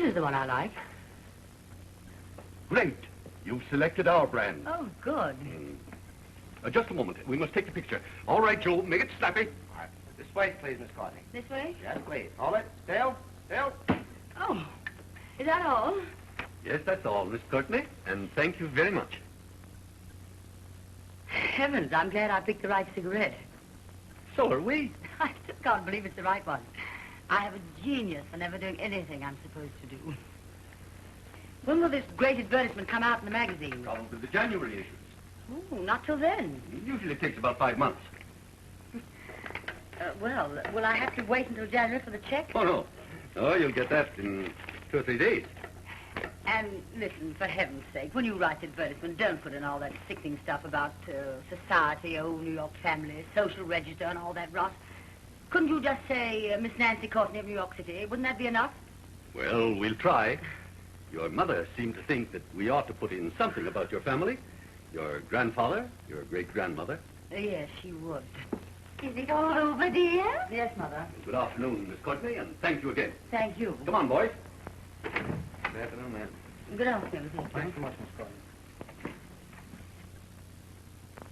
is the one I like. Great. You've selected our brand. Oh, good. Just a moment. We must take the picture. All right, Joe. Make it snappy. All right. This way, please, Miss Courtney. This way? Yes, please. Hold it. Still. Still. Oh, is that all? Yes, that's all, Miss Courtney. And thank you very much. Heavens, I'm glad I picked the right cigarette. So are we. I still can't believe it's the right one. I have a genius for never doing anything I'm supposed to do. When will this great advertisement come out in the magazine? Probably the January issues. Oh, not till then. Usually takes about 5 months. Well, will I have to wait until January for the check? Oh, no. Oh, you'll get that in 2 or 3 days. And listen, for heaven's sake, when you write the advertisement, don't put in all that sickening stuff about society, old New York family, social register, and all that rot. Couldn't you just say Miss Nancy Courtney of New York City? Wouldn't that be enough? Well, we'll try. Your mother seemed to think that we ought to put in something about your family. Your grandfather, your great-grandmother. Yes, she would. Is it all over, dear? Yes, Mother. Good afternoon, Miss Courtney, and thank you again. Thank you. Come on, boys. Good afternoon, ma'am. Good afternoon. Thanks so much, Miss Courtney.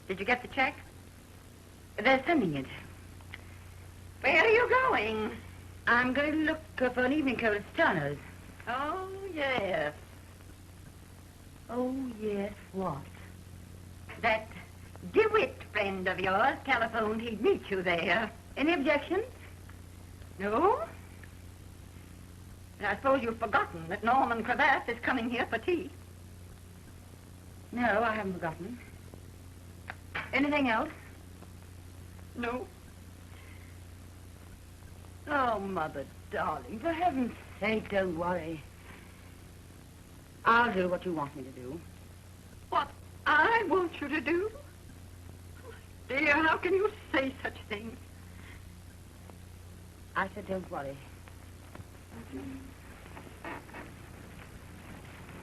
Did you get the check? They're sending it. Where are you going? I'm going to look for an evening coat at Turner's. Oh, yes. Oh, yes, what? That DeWitt friend of yours telephoned he'd meet you there. Any objections? No? I suppose you've forgotten that Norman Cravath is coming here for tea. No, I haven't forgotten. Anything else? No. Oh, Mother, darling, for heaven's sake, don't worry. I'll do what you want me to do. What I want you to do? Dear, how can you say such things? I said don't worry.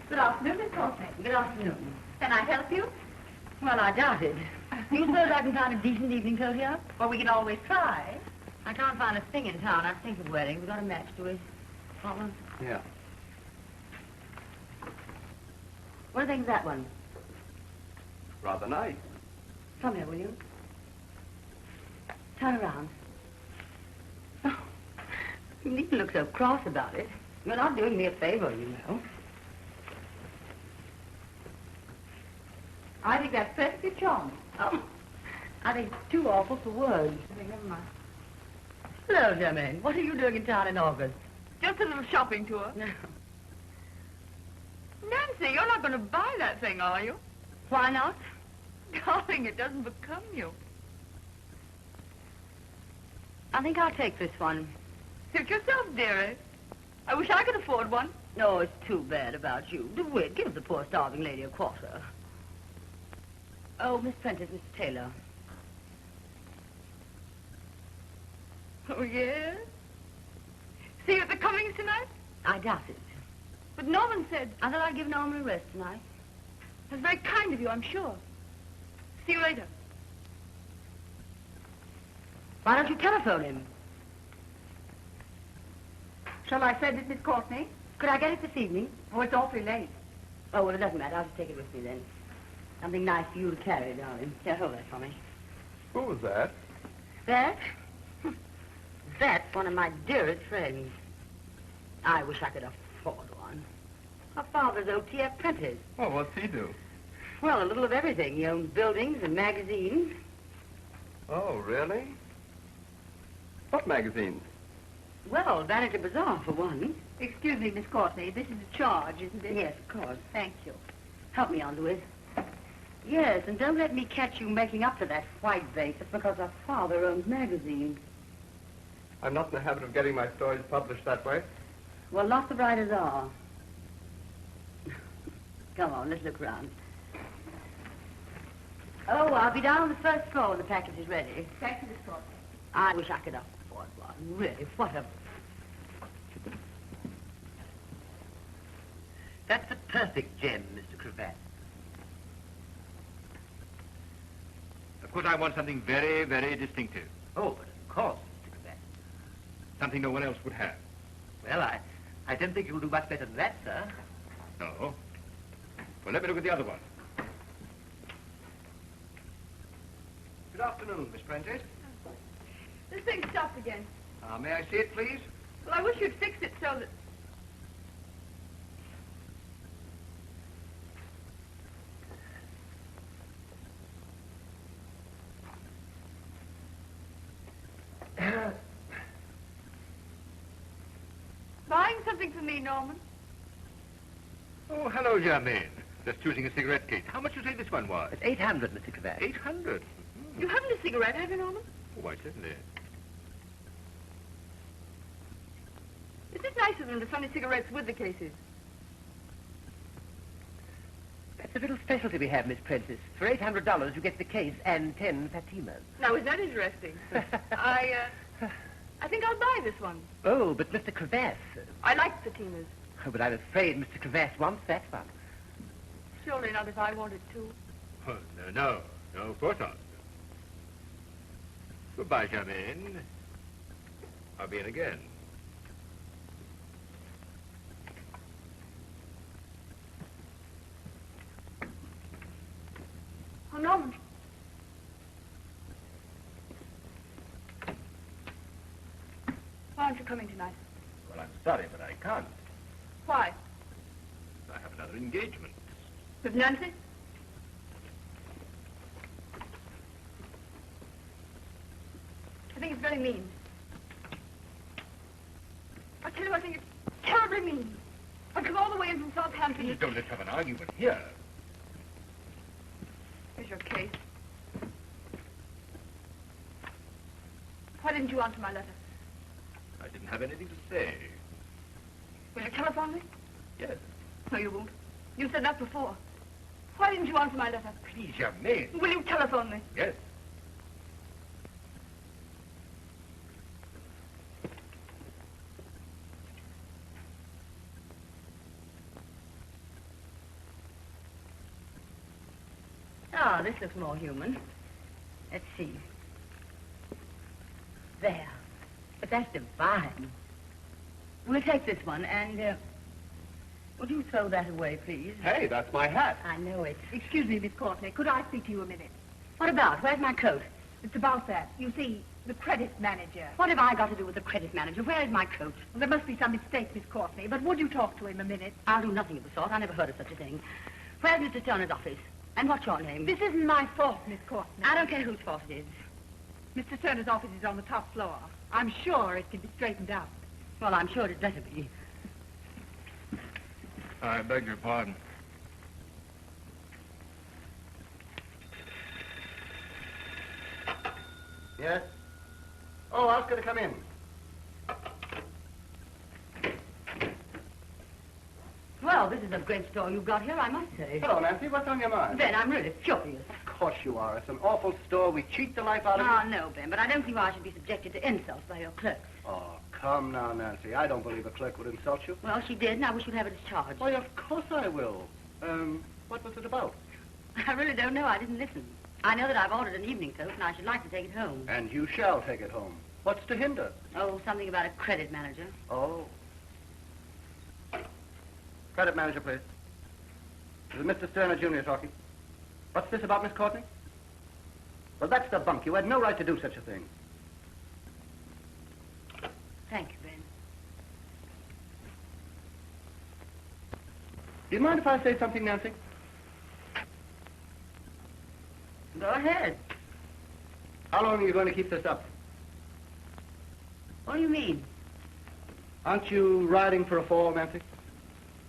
Good afternoon, Miss Courtney. Good afternoon. Can I help you? Well, I doubt it. Do you suppose I can find a decent evening coat here? Well, we can always try. I can't find a thing in town I think of wearing. We've got a match, do we? Want one? Yeah. What do you think of that one? Rather nice. Come here, will you? Turn around. Oh, you needn't look so cross about it. You're not doing me a favor, you know. I think that's perfectly charming. Oh, I think it's too awful for words. Never mind. Hello, Germaine. What are you doing in town in August? Just a little shopping tour. No. Nancy, you're not going to buy that thing, are you? Why not? Darling, it doesn't become you. I think I'll take this one. Suit yourself, dearie. I wish I could afford one. No, it's too bad about you. DeWitt, give the poor starving lady a quarter. Oh, Miss Prentice, Mr. Taylor. Oh, yes? See you at the Cummings tonight? I doubt it. But Norman said... I thought I'd give Norman a rest tonight. That's very kind of you, I'm sure. See you later. Why don't you telephone him? Shall I send it, Miss Courtney? Could I get it this evening? Oh, it's awfully late. Oh, well, it doesn't matter. I'll just take it with me then. Something nice for you to carry, darling. Here, hold that for me. Who was that? That? That's one of my dearest friends. I wish I could afford one. Her father's O.T. apprentice. Oh, what's he do? Well, a little of everything. He owns buildings and magazines. Oh, really? What magazines? Well, Vanity Bazaar, for one. Excuse me, Miss Courtney. This is a charge, isn't it? Yes, of course. Thank you. Help me on, Louis. Yes, and don't let me catch you making up to that white vase just because her father owns magazines. I'm not in the habit of getting my stories published that way. Well, lots of writers are. Come on, let's look around. Oh, I'll be down on the first floor when the package is ready. Thank you, Miss Courtney. I wish I could afford one. Really, what a... That's the perfect gem, Mr. Cravath. Of course, I want something very, very distinctive. Oh, but of course, Mr. Cravath. Something no one else would have. Well, I don't think you'll do much better than that, sir. No. Well, let me look at the other one. Good afternoon, Miss Prentice. This thing stopped again. May I see it, please? Well, I wish you'd fix it so that... Buying something for me, Norman? Oh, hello, Germaine. Just choosing a cigarette case. How much do you say this one was? It's 800, Mr. Cravat. 800. You haven't a cigarette, have you, Norman? Oh, why, certainly. Is it nice of them to fund the cigarettes with the cases? That's a little specialty we have, Miss Prentice. For $800, you get the case and 10 Fatimas. Now, is that interesting? I think I'll buy this one. Oh, but Mr. Cravat... I like Fatimas. Oh, but I'm afraid Mr. Cravat wants that one. Surely not if I wanted to. Oh, no, of course not. Goodbye, Germaine. I'll be in again. Oh, Norman. Why aren't you coming tonight? Well, I'm sorry, but I can't. Why? I have another engagement. With Nancy? I think it's very mean. I tell you, I think it's terribly mean. I come all the way in from Southampton. Please don't let's have an argument here. Here's your case. Why didn't you answer my letter? I didn't have anything to say. Will you telephone me? Yes. No, you won't. You said that before. Why didn't you answer my letter? Please, Germaine. Will you telephone me? Yes. Ah, this looks more human. Let's see. There. But that's divine. We'll take this one, and, would you throw that away, please? Hey, that's my hat. I know it. Excuse me, Miss Courtney. Could I speak to you a minute? What about? Where's my coat? It's about that. You see, the credit manager. What have I got to do with the credit manager? Where is my coat? Well, there must be some mistake, Miss Courtney, but would you talk to him a minute? I'll do nothing of the sort. I never heard of such a thing. Where's Mr. Turner's office? And what's your name? This isn't my fault, Miss Courtney. I don't care whose fault it is. Mr. Turner's office is on the top floor. I'm sure it can be straightened out. Well, I'm sure it'd better be. I beg your pardon. Yes? Oh, ask her to come in. Well, this is a great store you've got here, I must say. Hello, Nancy. What's on your mind? Ben, I'm really furious. Of course you are. It's an awful store. We cheat the life out of Oh, you. no, Ben, but I don't see why I should be subjected to insults by your clerks. Oh, come now, Nancy. I don't believe a clerk would insult you. Well, she did, and I wish you'd have her discharged. Why, of course I will. What was it about? I really don't know. I didn't listen. I know that I've ordered an evening coat, and I should like to take it home. And you shall take it home. What's to hinder? Oh, something about a credit manager. Oh. Credit manager, please. This is Mr. Sterner, Jr. talking. What's this about Miss Courtney? Well, that's the bunk. You had no right to do such a thing. Thank you, Ben. Do you mind if I say something, Nancy? Go ahead. How long are you going to keep this up? What do you mean? Aren't you riding for a fall, Nancy?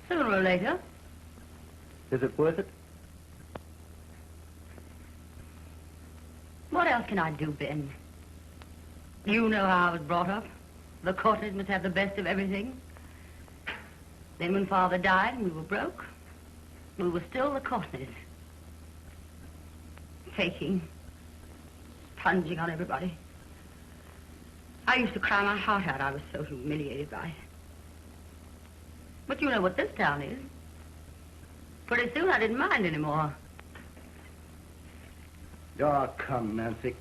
Sooner or later. Is it worth it? What else can I do, Ben? You know how I was brought up. The Courtneys must have the best of everything. Then when Father died and we were broke, we were still the Courtneys. Faking. Plunging on everybody. I used to cry my heart out. I was so humiliated by it. But you know what this town is. Pretty soon I didn't mind anymore. Oh, come, Nancy.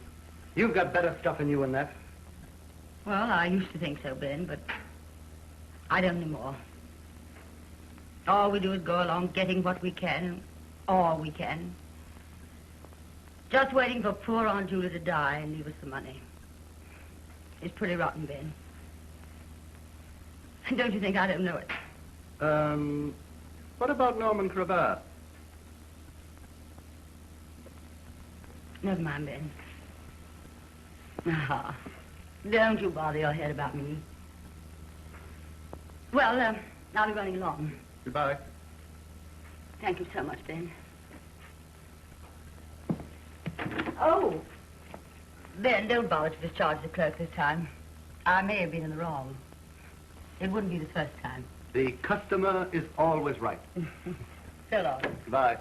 You've got better stuff in you than that. Well, I used to think so, Ben, but I don't anymore. All we do is go along getting what we can, all we can. Just waiting for poor Aunt Julia to die and leave us the money. It's pretty rotten, Ben. Don't you think I don't know it? What about Norman Cravat? Never mind, Ben. Ah, don't you bother your head about me. Well, I'll be running along. Goodbye. Thank you so much, Ben. Oh, Ben, don't bother to discharge the clerk this time. I may have been in the wrong. It wouldn't be the first time. The customer is always right. So long. Goodbye.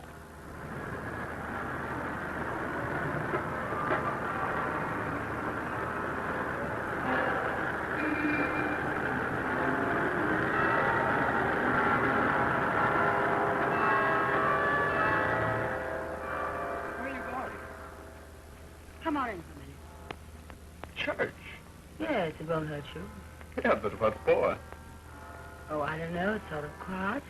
Where are you going? Come on in for a minute. Church. Yes, it won't hurt you. Yeah, but what for? Oh, I don't know. It's sort of quiet.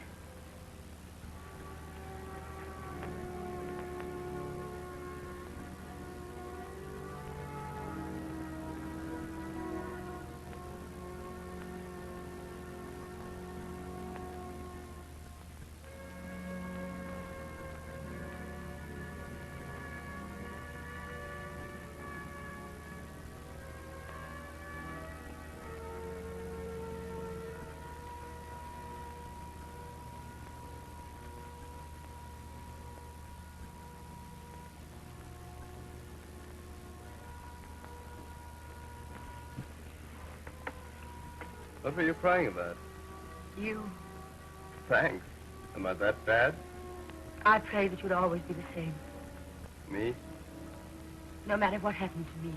What were you crying about? You, Thanks. Am I that bad? I pray that you'd always be the same, Me? no matter what happened to me.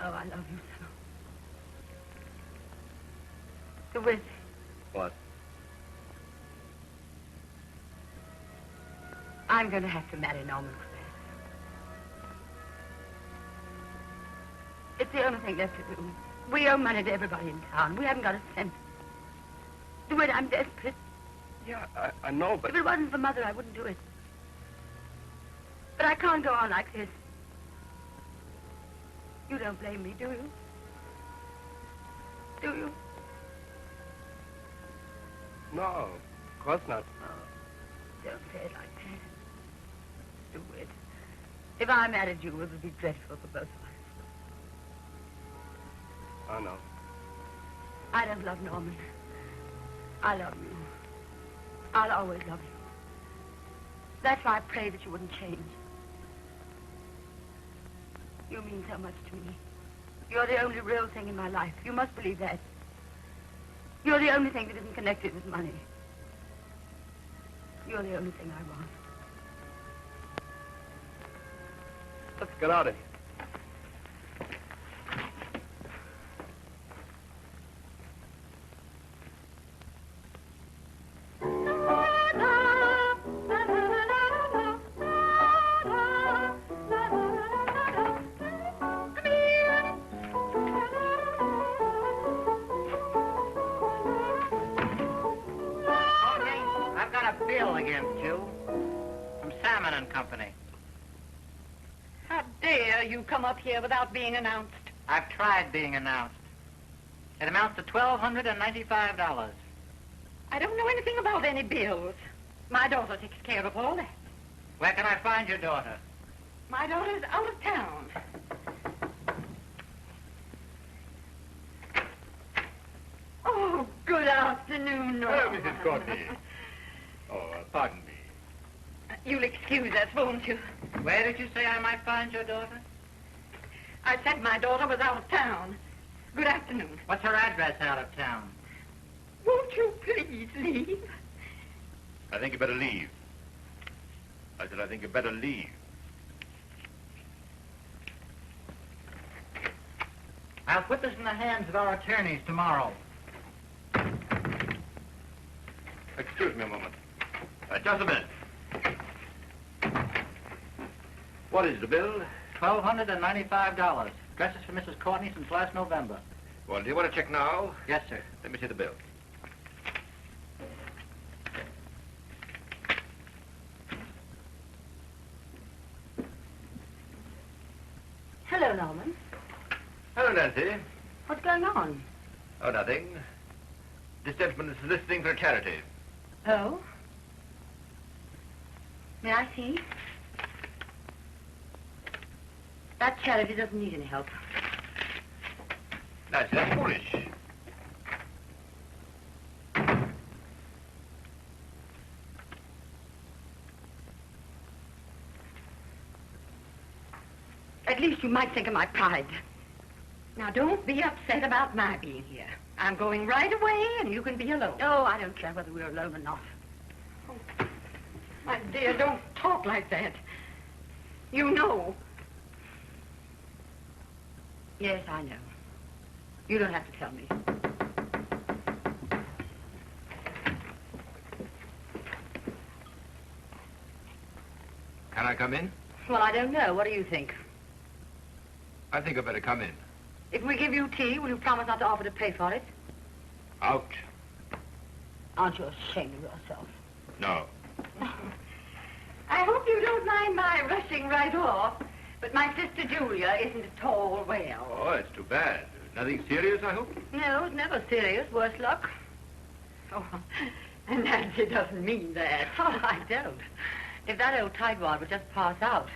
Oh, I love you so. DeWitt, What? I'm going to have to marry Norman Cravat. It's the only thing left to do. We owe money to everybody in town. We haven't got a cent. DeWitt, I'm desperate. Yeah, I know, but... If it wasn't for Mother, I wouldn't do it. But I can't go on like this. You don't blame me, do you? Do you? No, of course not. Oh, don't say it like that. DeWitt, if I married you, it would be dreadful for both of us. I know. I don't love Norman. I love you. I'll always love you. That's why I pray that you wouldn't change. You mean so much to me. You're the only real thing in my life. You must believe that. You're the only thing that isn't connected with money. You're the only thing I want. Let's get out of here. Bill against you from Salmon and Company. How dare you come up here without being announced? I've tried being announced. It amounts to $1,295. I don't know anything about any bills. My daughter takes care of all that. Where can I find your daughter? My daughter's out of town. Oh, good afternoon, Norma. Hello, Mrs. Courtney. Oh, pardon me. You'll excuse us, won't you? Where did you say I might find your daughter? I said my daughter was out of town. Good afternoon. What's her address out of town? Won't you please leave? I think you better leave. I said I think you better leave. I'll put this in the hands of our attorneys tomorrow. Excuse me a moment. Just a minute. What is the bill? $1,295. Dresses for Mrs. Courtney since last November. Well, do you want to check now? Yes, sir. Let me see the bill. Hello, Norman. Hello, Nancy. What's going on? Oh, nothing. This gentleman is soliciting for a charity. Oh? May I see? That charity doesn't need any help. Nancy, that's foolish. At least you might think of my pride. Now, don't be upset about my being here. I'm going right away, and you can be alone. Oh, I don't care whether we're alone or not. Oh, my dear, don't talk like that. You know. Yes, I know. You don't have to tell me. Can I come in? Well, I don't know. What do you think? I think I'd better come in. If we give you tea, will you promise not to offer to pay for it? Out. Aren't you ashamed of yourself? No. I hope you don't mind my rushing right off, but my sister Julia isn't at all well. Oh, it's too bad. Nothing serious, I hope? No, it's never serious. Worse luck. Oh, and Nancy doesn't mean that. Oh, I don't. If that old tightwad would just pass out.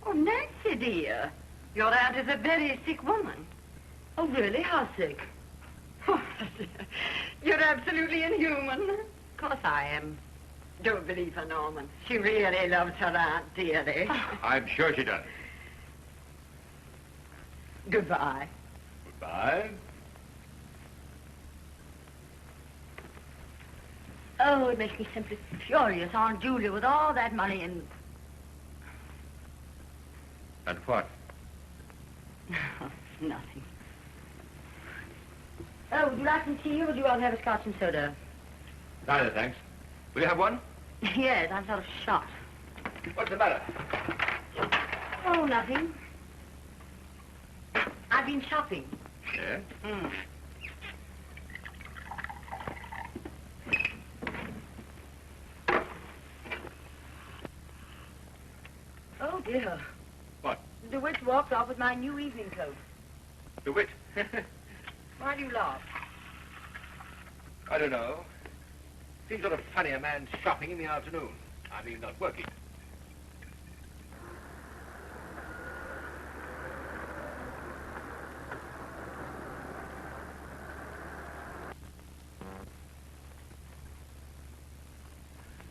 Oh, Nancy, dear, your aunt is a very sick woman. Oh, really? How sick? Oh, you're absolutely inhuman. Of course I am. Don't believe her, Norman. She really loves her aunt dearly. I'm sure she does. Goodbye. Goodbye. Oh, it makes me simply furious, Aunt Julia, with all that money and... And what? Nothing. Oh, would you like some tea or would you rather have a scotch and soda? Neither, thanks. Will you have one? Yes, I'm sort of shot. What's the matter? Oh, nothing. I've been shopping. Yeah? Mm. Oh, dear. What? The witch walked off with my new evening coat. The wit? Why do you laugh? I don't know. Seems sort of funny a man shopping in the afternoon. I mean, not working.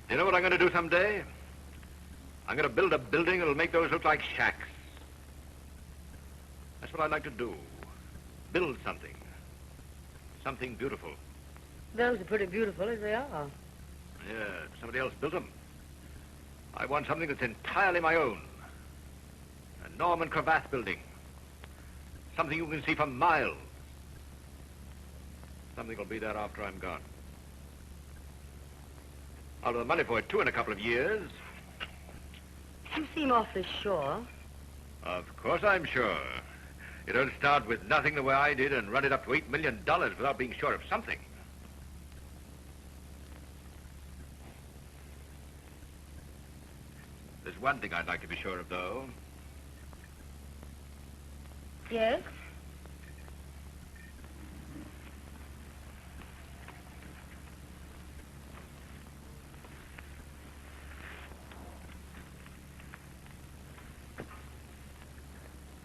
You know what I'm going to do someday? I'm going to build a building that'll make those look like shacks. That's what I'd like to do. Build something. Something beautiful. Those are pretty beautiful as they are. Yeah, somebody else built them. I want something that's entirely my own. A Norman Cravath building. Something you can see for miles. Something will be there after I'm gone. I'll have the money for it, too, in a couple of years. You seem awfully sure. Of course I'm sure. You don't start with nothing the way I did and run it up to $8 million without being sure of something. There's one thing I'd like to be sure of, though. Yes?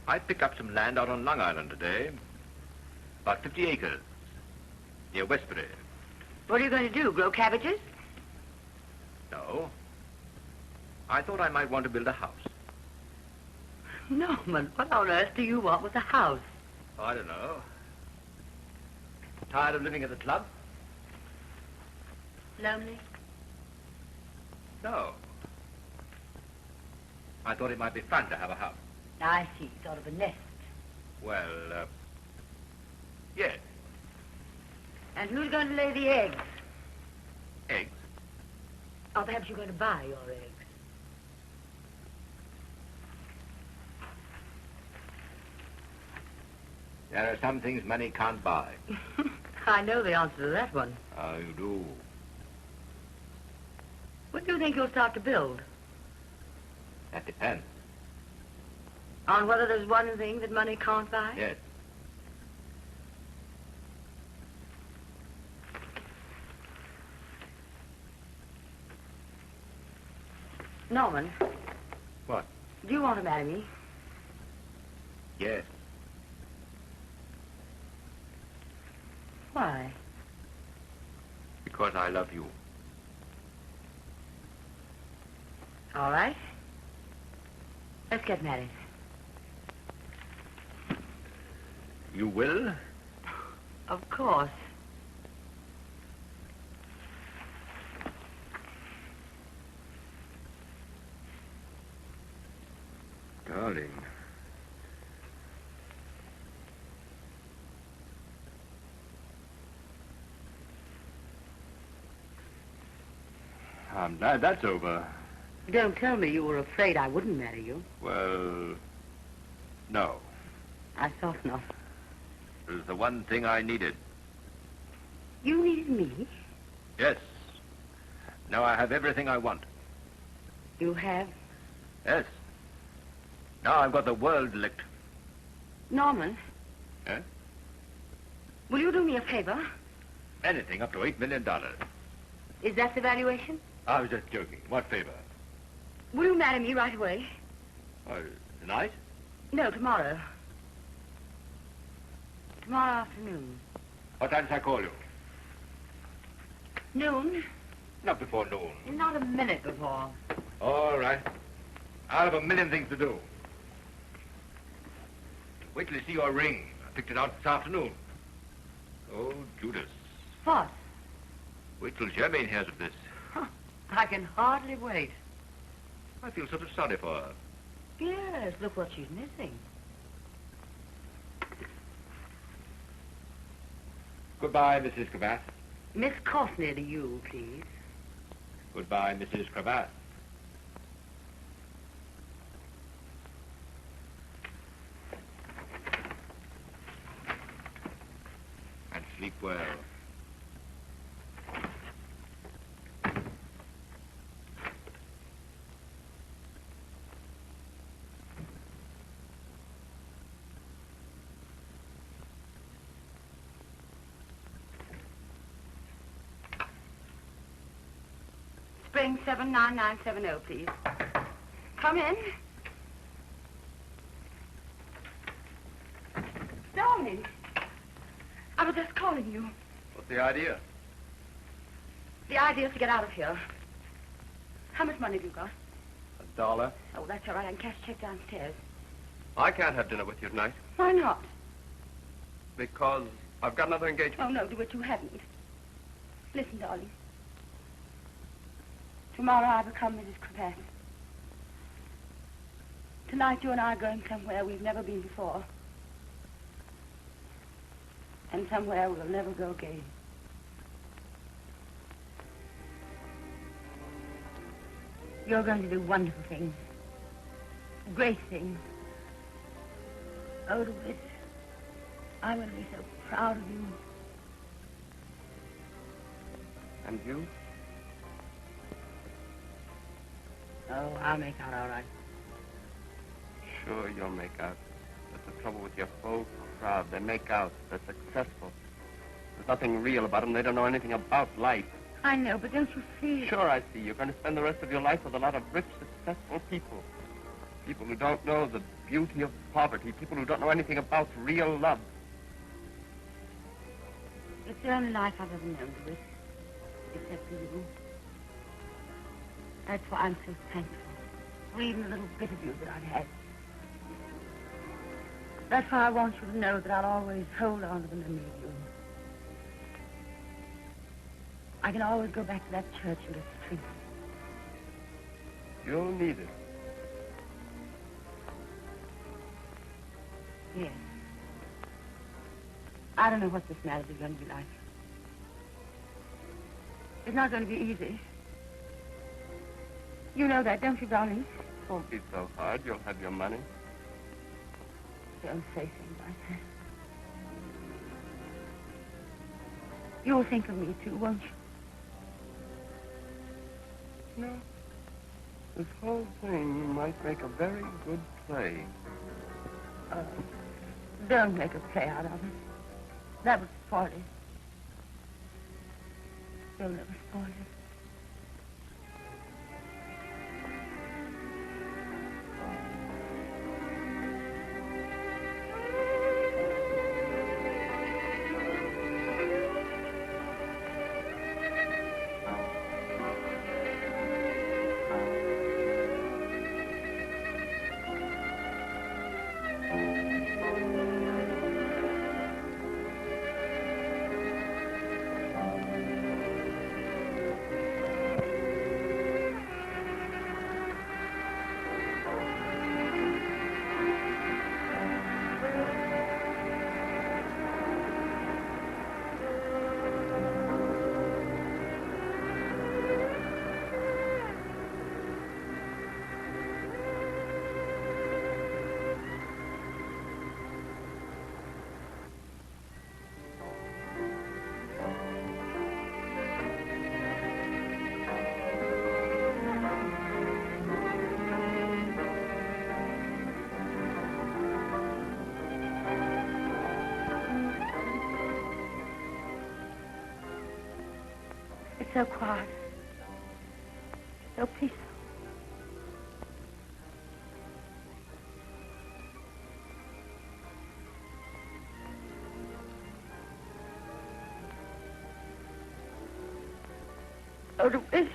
I picked up some land out on Long Island today. About 50 acres. Near Westbury. What are you going to do, grow cabbages? No. I thought I might want to build a house. Norman, what on earth do you want with a house? Oh, I don't know. Tired of living at the club? Lonely? No. I thought it might be fun to have a house. I see, sort of a nest. Well, yes. And who's going to lay the eggs? Eggs. Or perhaps you're going to buy your eggs. There are some things money can't buy. I know the answer to that one. Oh, you do? When do you think you'll start to build? That depends. On whether there's one thing that money can't buy? Yes. Norman. What? Do you want to marry me? Yes. Why? Because I love you. All right. Let's get married. You will? Of course. Darling. I'm glad that's over. Don't tell me you were afraid I wouldn't marry you. Well, no. I thought not. It was the one thing I needed. You needed me? Yes. Now I have everything I want. You have? Yes. Now I've got the world licked. Norman. Yes? Will you do me a favor? Anything up to $8 million. Is that the valuation? I was just joking. What favor? Will you marry me right away? Tonight? No, tomorrow. Tomorrow afternoon. What time shall I call you? Noon? Not before noon. Not a minute before. All right. I'll have a million things to do. Wait till you see your ring. I picked it out this afternoon. Oh, Judas. What? Wait till Germaine hears of this. I can hardly wait. I feel sort of sorry for her. Yes, look what she's missing. Goodbye, Mrs. Cravath. Miss Courtney to you, please. Goodbye, Mrs. Cravath. And sleep well. Spring 79970, please. Come in. Darling, I was just calling you. What's the idea? The idea is to get out of here. How much money have you got? $1. Oh, that's all right. I can cash a check downstairs. I can't have dinner with you tonight Why not? because I've got another engagement. Oh, no, do it you haven't. Listen, darling. Tomorrow I become Mrs. Cravath. Tonight you and I are going somewhere we've never been before. And somewhere we'll never go again. You're going to do wonderful things. Great things. Oh, Louis, I'm going to be so proud of you. And you? Oh, I'll make out all right. Sure, you'll make out. That's the trouble with your whole crowd. They make out. They're successful. There's nothing real about them. They don't know anything about life. I know, but don't you see? Sure, I see. You're going to spend the rest of your life with a lot of rich, successful people. People who don't know the beauty of poverty. People who don't know anything about real love. It's the only life I've ever known, Louis. Except for you. That's why I'm so thankful for even a little bit of you that I've had. That's why I want you to know that I'll always hold on to the memory of you. I can always go back to that church and get strength. You'll need it. Yes. I don't know what this marriage is going to be like. It's not going to be easy. You know that, don't you, darling? Don't be so hard. You'll have your money. Don't say things like that. You'll think of me, too, won't you? No. This whole thing might make a very good play. Don't make a play out of it. That would spoil it. You'll never spoil it. It's so quiet. So peaceful. Oh, to wish.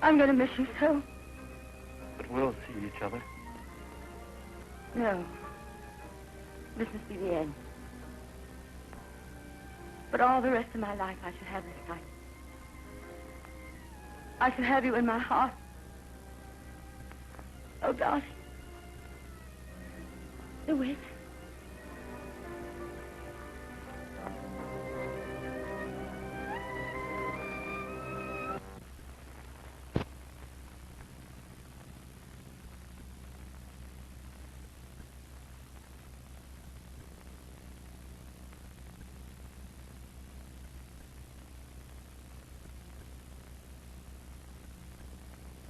I'm going to miss you so. But we'll see each other. No. This must be the end. But all the rest of my life I shall have this night. I shall have you in my heart. Oh, gosh. The wish.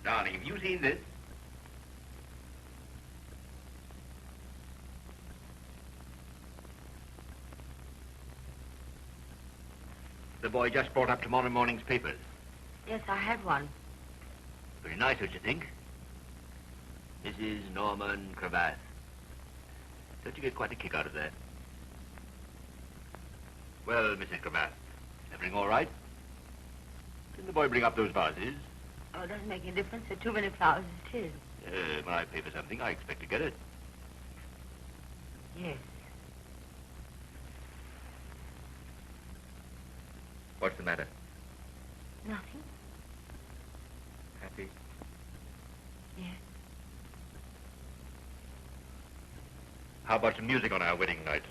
Darling, have you seen this? The boy just brought up tomorrow morning's papers. Yes, I had one. Very nice, don't you think? Mrs. Norman Cravath. Don't you get quite a kick out of that? Well, Mrs. Cravath, everything all right? Didn't the boy bring up those vases? Oh, it doesn't make any difference. There are too many flowers as it is. When I pay for something, I expect to get it. Yes. What's the matter? Nothing. Happy? Yes. How about some music on our wedding night?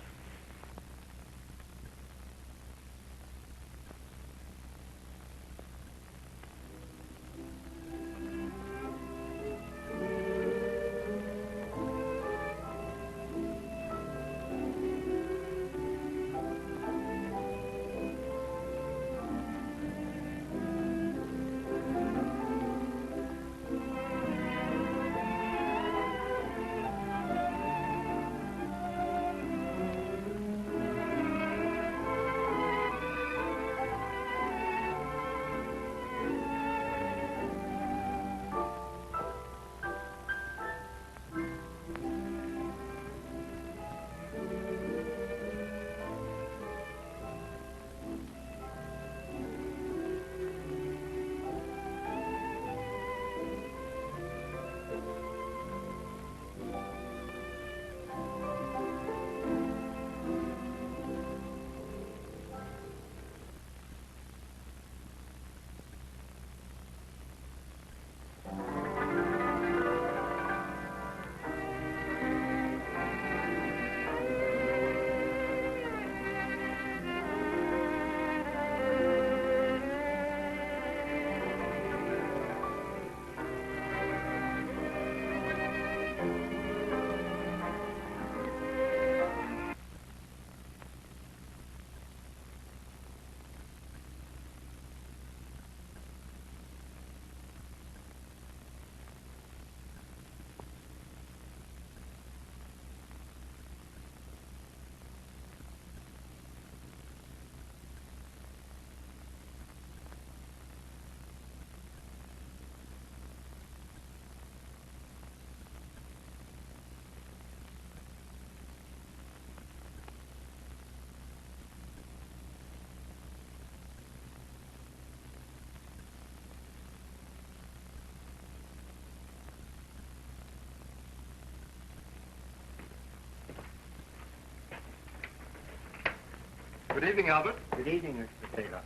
Good evening, Albert. Good evening, Mr. Taylor.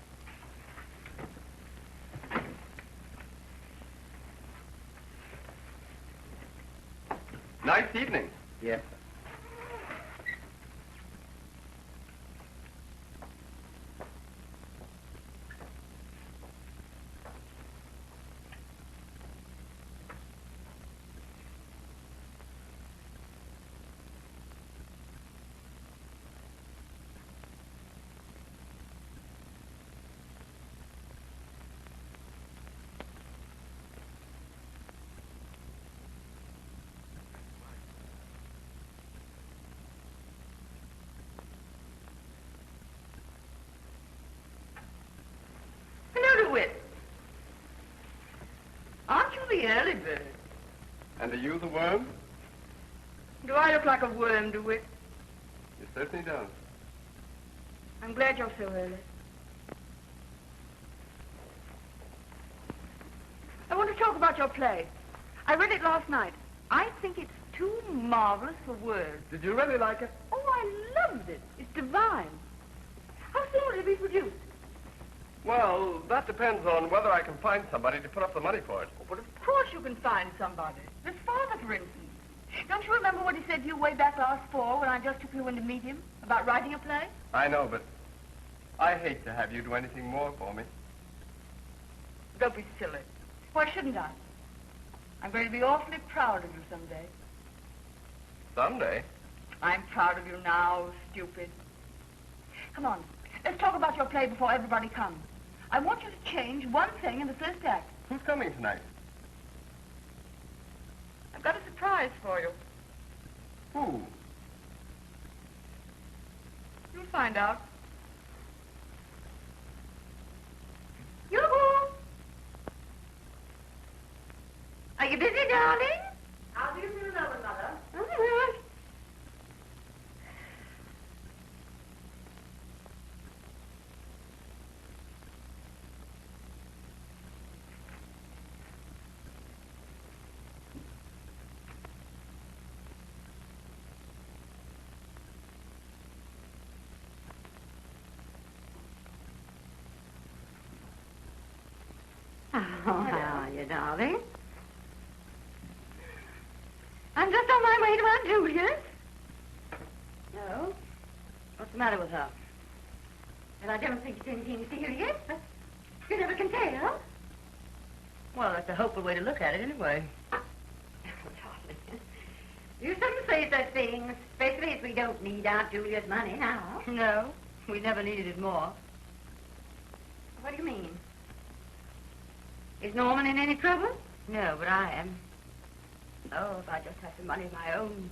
Nice evening. Yes, Hello, DeWitt. Aren't you the early bird? And are you the worm? Do I look like a worm, DeWitt? You certainly don't. I'm glad you're so early. I want to talk about your play. I read it last night. I think it's too marvelous for words. Did you really like it? Oh, I loved it. It's divine. How soon will it be produced? Well, that depends on whether I can find somebody to put up the money for it. Oh, but of course you can find somebody. This father, for instance. Don't you remember what he said to you way back last fall when I just took you in to meet him about writing a play? I know, but I hate to have you do anything more for me. Don't be silly. Why shouldn't I? I'm going to be awfully proud of you someday. Someday? I'm proud of you now, stupid. Come on, let's talk about your play before everybody comes. I want you to change one thing in the first act. Who's coming tonight? I've got a surprise for you. Who? You'll find out. Yoo-hoo! Are you busy, darling? I'll do you through another, Mother. All right. Oh, how are you, darling? I'm just on my way to Aunt Julia's. No? What's the matter with her? Well, I don't think it's anything serious, but you never can tell. Well, that's a hopeful way to look at it, anyway. Oh, darling. You shouldn't say such things, especially if we don't need Aunt Julia's money now. No, we never needed it more. What do you mean? Is Norman in any trouble? No, but I am. Oh, if I just had some money of my own.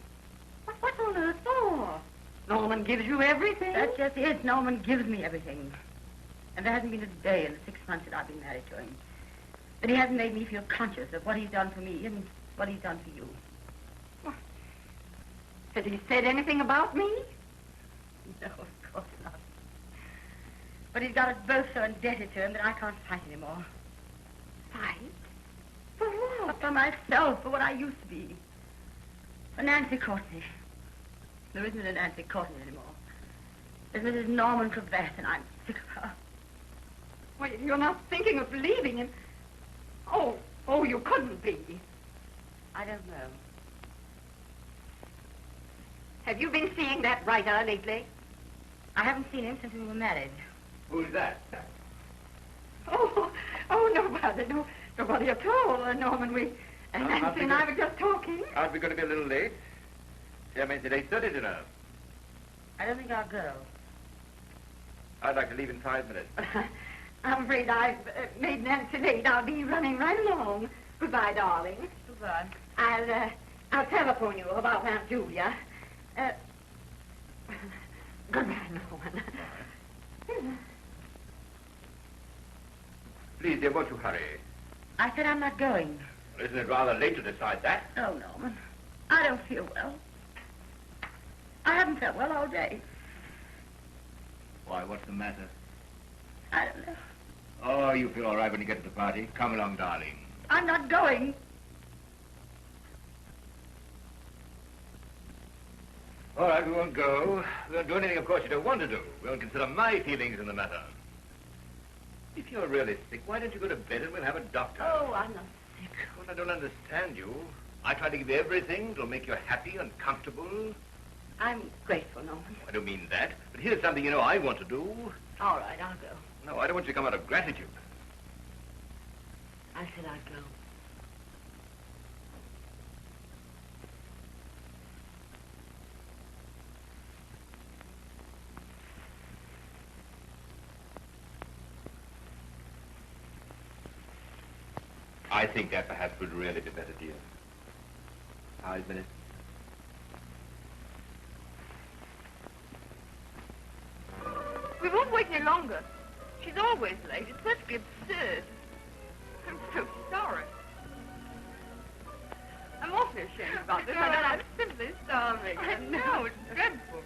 What's on earth for? Norman gives you everything. That's just it. Norman gives me everything. And there hasn't been a day in the 6 months that I've been married to him that he hasn't made me feel conscious of what he's done for me and what he's done for you. What? Has he said anything about me? No, of course not. But he's got us both so indebted to him that I can't fight anymore. Fight? For what? For myself, for what I used to be. For Nancy Courtney. There isn't a Nancy Courtney anymore. There's Mrs. Norman Cravath, and I'm sick of her. Well, you're not thinking of leaving him. Oh, you couldn't be. I don't know. Have you been seeing that writer lately? I haven't seen him since we were married. Who's that? Oh, nobody. Nobody at all, Norman. Nancy and I were just talking. Aren't we going to be a little late? Yeah, means it's 8:30 dinner. I don't think I'll go. I'd like to leave in 5 minutes. I'm afraid I've made Nancy late. I'll be running right along. Goodbye, darling. Goodbye. I'll telephone you about Aunt Julia. Goodbye, Norman. Please, dear, won't you hurry? I said I'm not going. Well, isn't it rather late to decide that? Oh, Norman. I don't feel well. I haven't felt well all day. Why, what's the matter? I don't know. Oh, you feel all right when you get to the party. Come along, darling. I'm not going. All right, we won't go. We won't do anything, of course, you don't want to do. We won't consider my feelings in the matter. If you're really sick, why don't you go to bed and we'll have a doctor? Oh, I'm not sick. Well, I don't understand you. I try to give you everything that'll make you happy and comfortable. I'm grateful, Norman. I don't mean that, but here's something you know I want to do. All right, I'll go. No, I don't want you to come out of gratitude. I said I'd go. I think that perhaps would really be better, dear. 5 minutes. We won't wait any longer. She's always late. It's perfectly absurd. I'm so sorry. I'm awfully ashamed about this. I'm simply starving. I know, it's dreadful.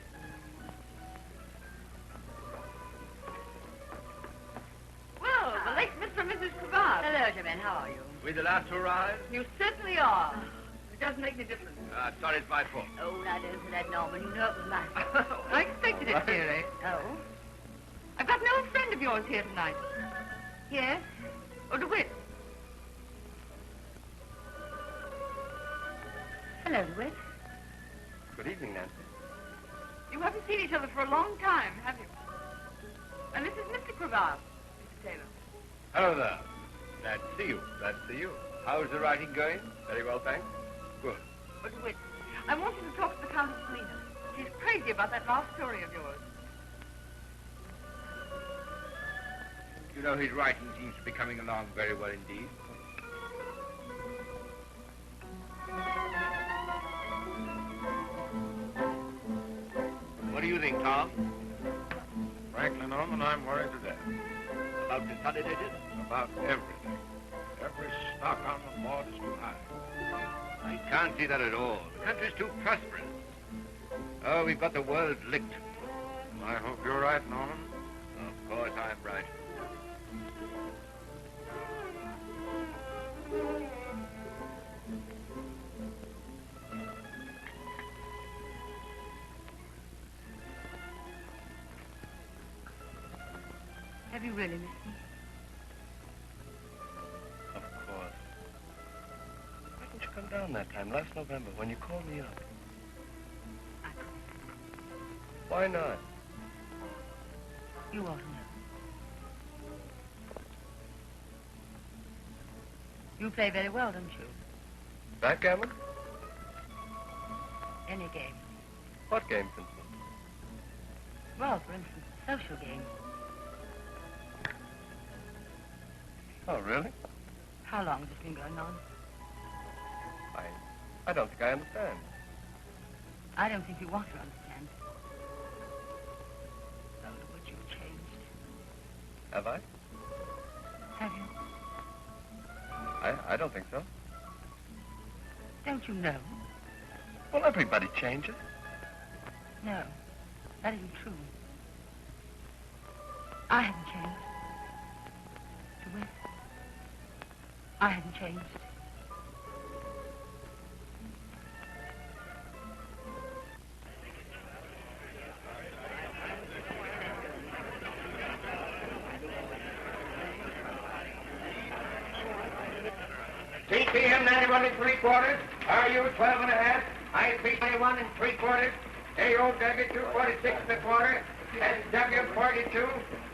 Well, the late Mr. and Mrs. Cravat. Hello, Germaine. How are you? We the last to arrive? You certainly are. It doesn't make any difference. Sorry, it's my fault. Oh, now don't say that, Norman. You know it was my fault. I expected it, dearie. Oh? I've got an old friend of yours here tonight. Yes? Oh, DeWitt. Hello, DeWitt. Good evening, Nancy. You haven't seen each other for a long time, have you? And this is Mr. Cravat, Mr. Taylor. Hello there. Glad to see you. Glad to see you. How's the writing going? Very well, thanks. Good. But DeWitt, I want you to talk to the Countess Selina. She's crazy about that last story of yours. You know, his writing seems to be coming along very well indeed. What do you think, Tom? Frankly, Norman, I'm worried to death. About consolidated? About everything. Every stock on the board is too high. I can't see that at all. The country's too prosperous. Oh, we've got the world licked. I hope you're right, Norman. Of course I'm right. Have you really missed me? Of course. Why didn't you come down that time, last November, when you called me up? I couldn't. Why not? You ought to know. You play very well, don't you? Backgammon? Any game. What game, for instance? Well, for instance, social game. Oh, really? How long has this been going on? I don't think I understand. I don't think you want to understand. Oh, what you've changed. Have I? Have you? I don't think so. Don't you know? Well, everybody changes. No, that isn't true. I haven't changed. DeWitt, I haven't changed. TPM 91 and 3/4, RU 12 and a half, IP 21 and 3/4, AOW 246 and a quarter, SW 42,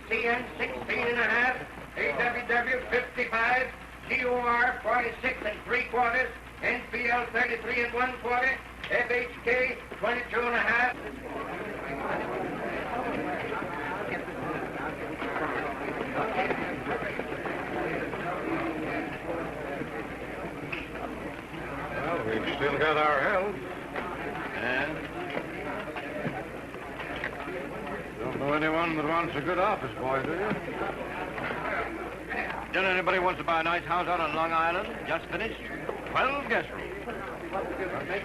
CN 16 and a half, AWW 55, COR 46 and 3/4, NPL 33 and 1/4, FHK 22 and a half. Well, we've still got our health. And? Don't know anyone that wants a good office boy, do you? Don't know anybody wants to buy a nice house out on Long Island? Just finished? 12 guest rooms. Certainly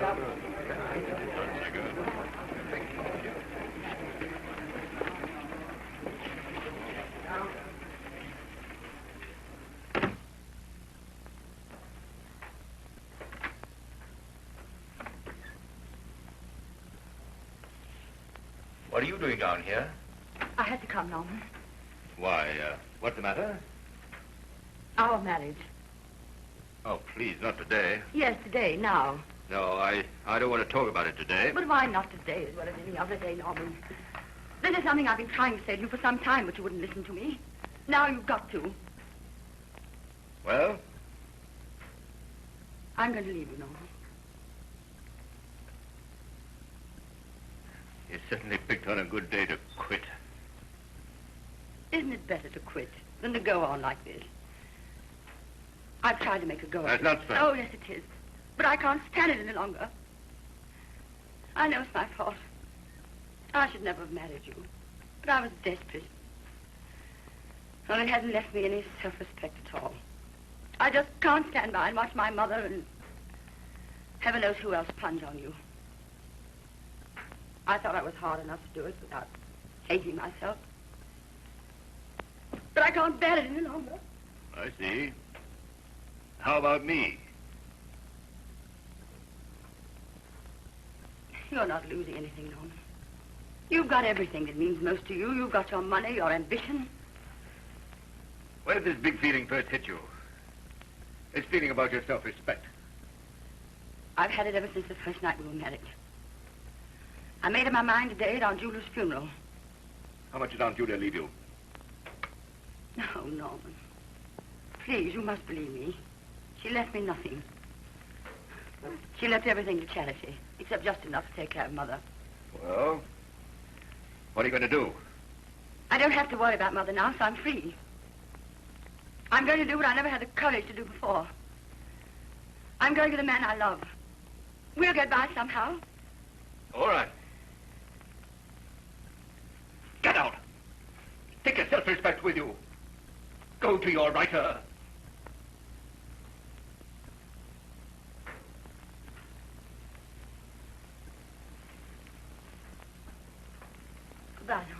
good. What are you doing down here? I had to come, Norman. Why, what's the matter? Our marriage. Oh, please, not today. Yes, today, now. No, I don't want to talk about it today. But why not today as well as any other day, Norman? This is something I've been trying to say to you for some time, but you wouldn't listen to me. Now you've got to. Well? I'm going to leave you, Norman. You certainly picked on a good day to quit. Isn't it better to quit than to go on like this? I've tried to make a go of That's it. not so. Oh, yes, it is. But I can't stand it any longer. I know it's my fault. I should never have married you. But I was desperate. Well, it hasn't left me any self-respect at all. I just can't stand by and watch my mother and heaven knows who else plunge on you. I thought I was hard enough to do it without hating myself. But I can't bear it any longer. I see. How about me? You're not losing anything, Norman. You've got everything that means most to you. You've got your money, your ambition. Where did this big feeling first hit you? This feeling about your self-respect. I've had it ever since the first night we were married. I made up my mind today at Aunt Julia's funeral. How much did Aunt Julia leave you? No, Norman. Please, you must believe me. She left me nothing. She left everything to charity, except just enough to take care of Mother. Well, what are you going to do? I don't have to worry about Mother now, so I'm free. I'm going to do what I never had the courage to do before. I'm going to the man I love. We'll get by somehow. All right. Get out. Take your self-respect with you. Go to your writer. Goodbye, Norman.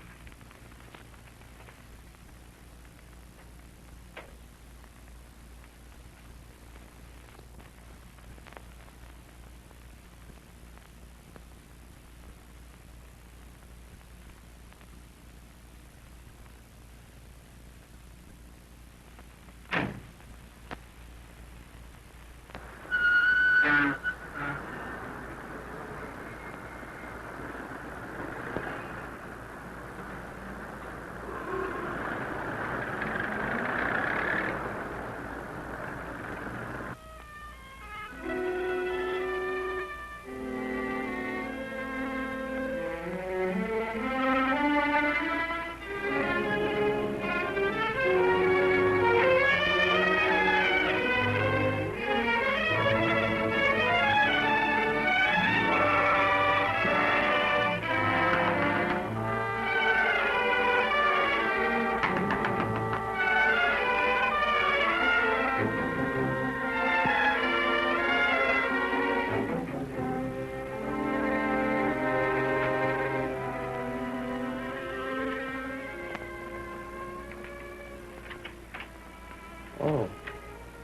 Oh.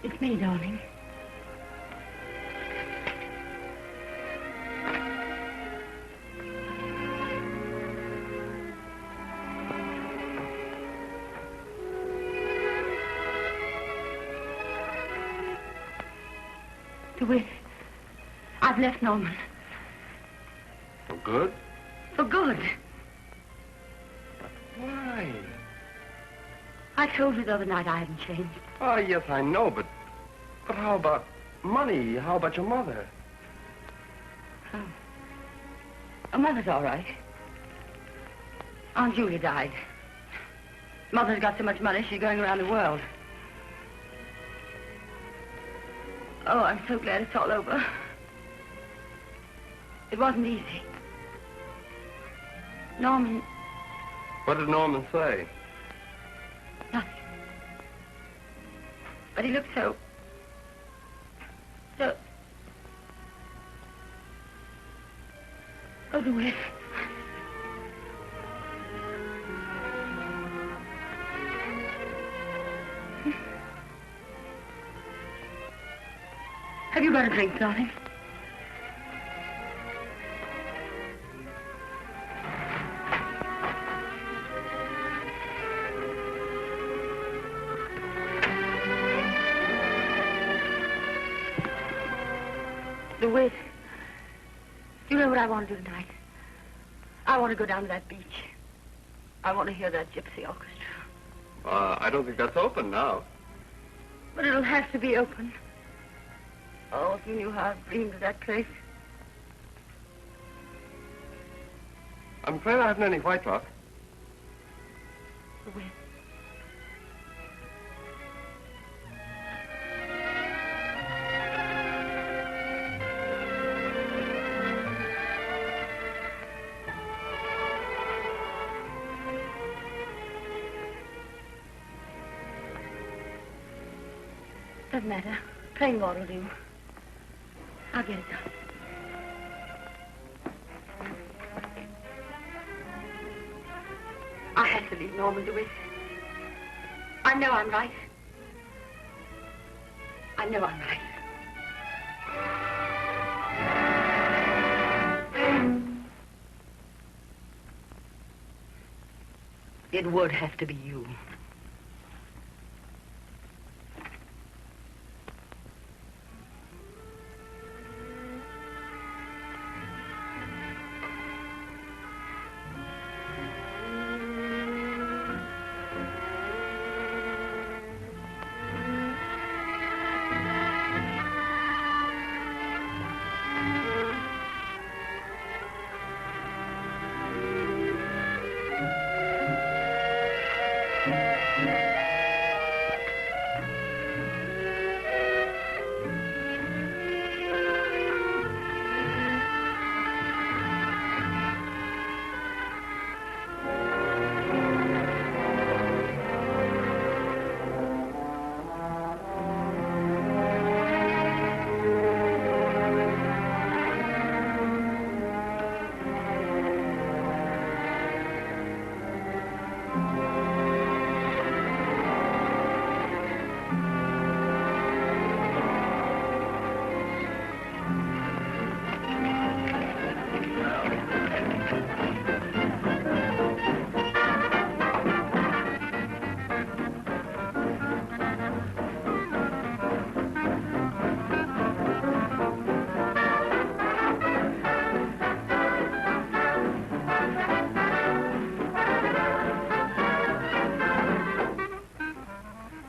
It's me, darling. I've left Norman. For good? For good. Why? I told you the other night I hadn't changed. Oh, yes, I know, but how about money? How about your mother? Oh, Mother's all right. Aunt Julia died. Mother's got so much money, she's going around the world. Oh, I'm so glad it's all over. It wasn't easy. Norman... What did Norman say? Nothing. But he looked so... Oh, Louis. Have you got a drink, darling? DeWitt, you know what I want to do tonight? I want to go down to that beach. I want to hear that gypsy orchestra. I don't think that's open now. But it'll have to be open. Oh, if you knew how I've dreamed of that place. I'm afraid I haven't any white rock. DeWitt. Doesn't matter. Plain water will do. I'll get it done. I have to leave Norman DeWitt. I know I'm right. I know I'm right. It would have to be you.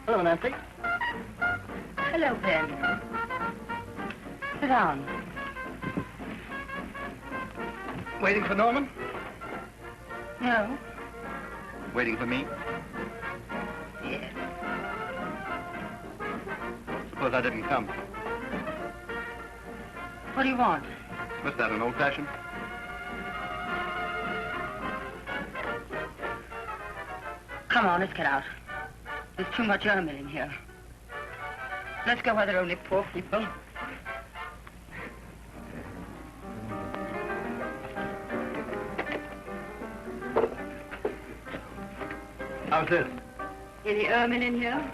Hello, Nancy. Hello, Ben. Sit down. Waiting for Norman? No? Waiting for me? Yes. Suppose I didn't come. What do you want? What's that, an old-fashioned? Come on, let's get out. There's too much ermine in here. Let's go where there are only poor people. How's this? Any ermine in here?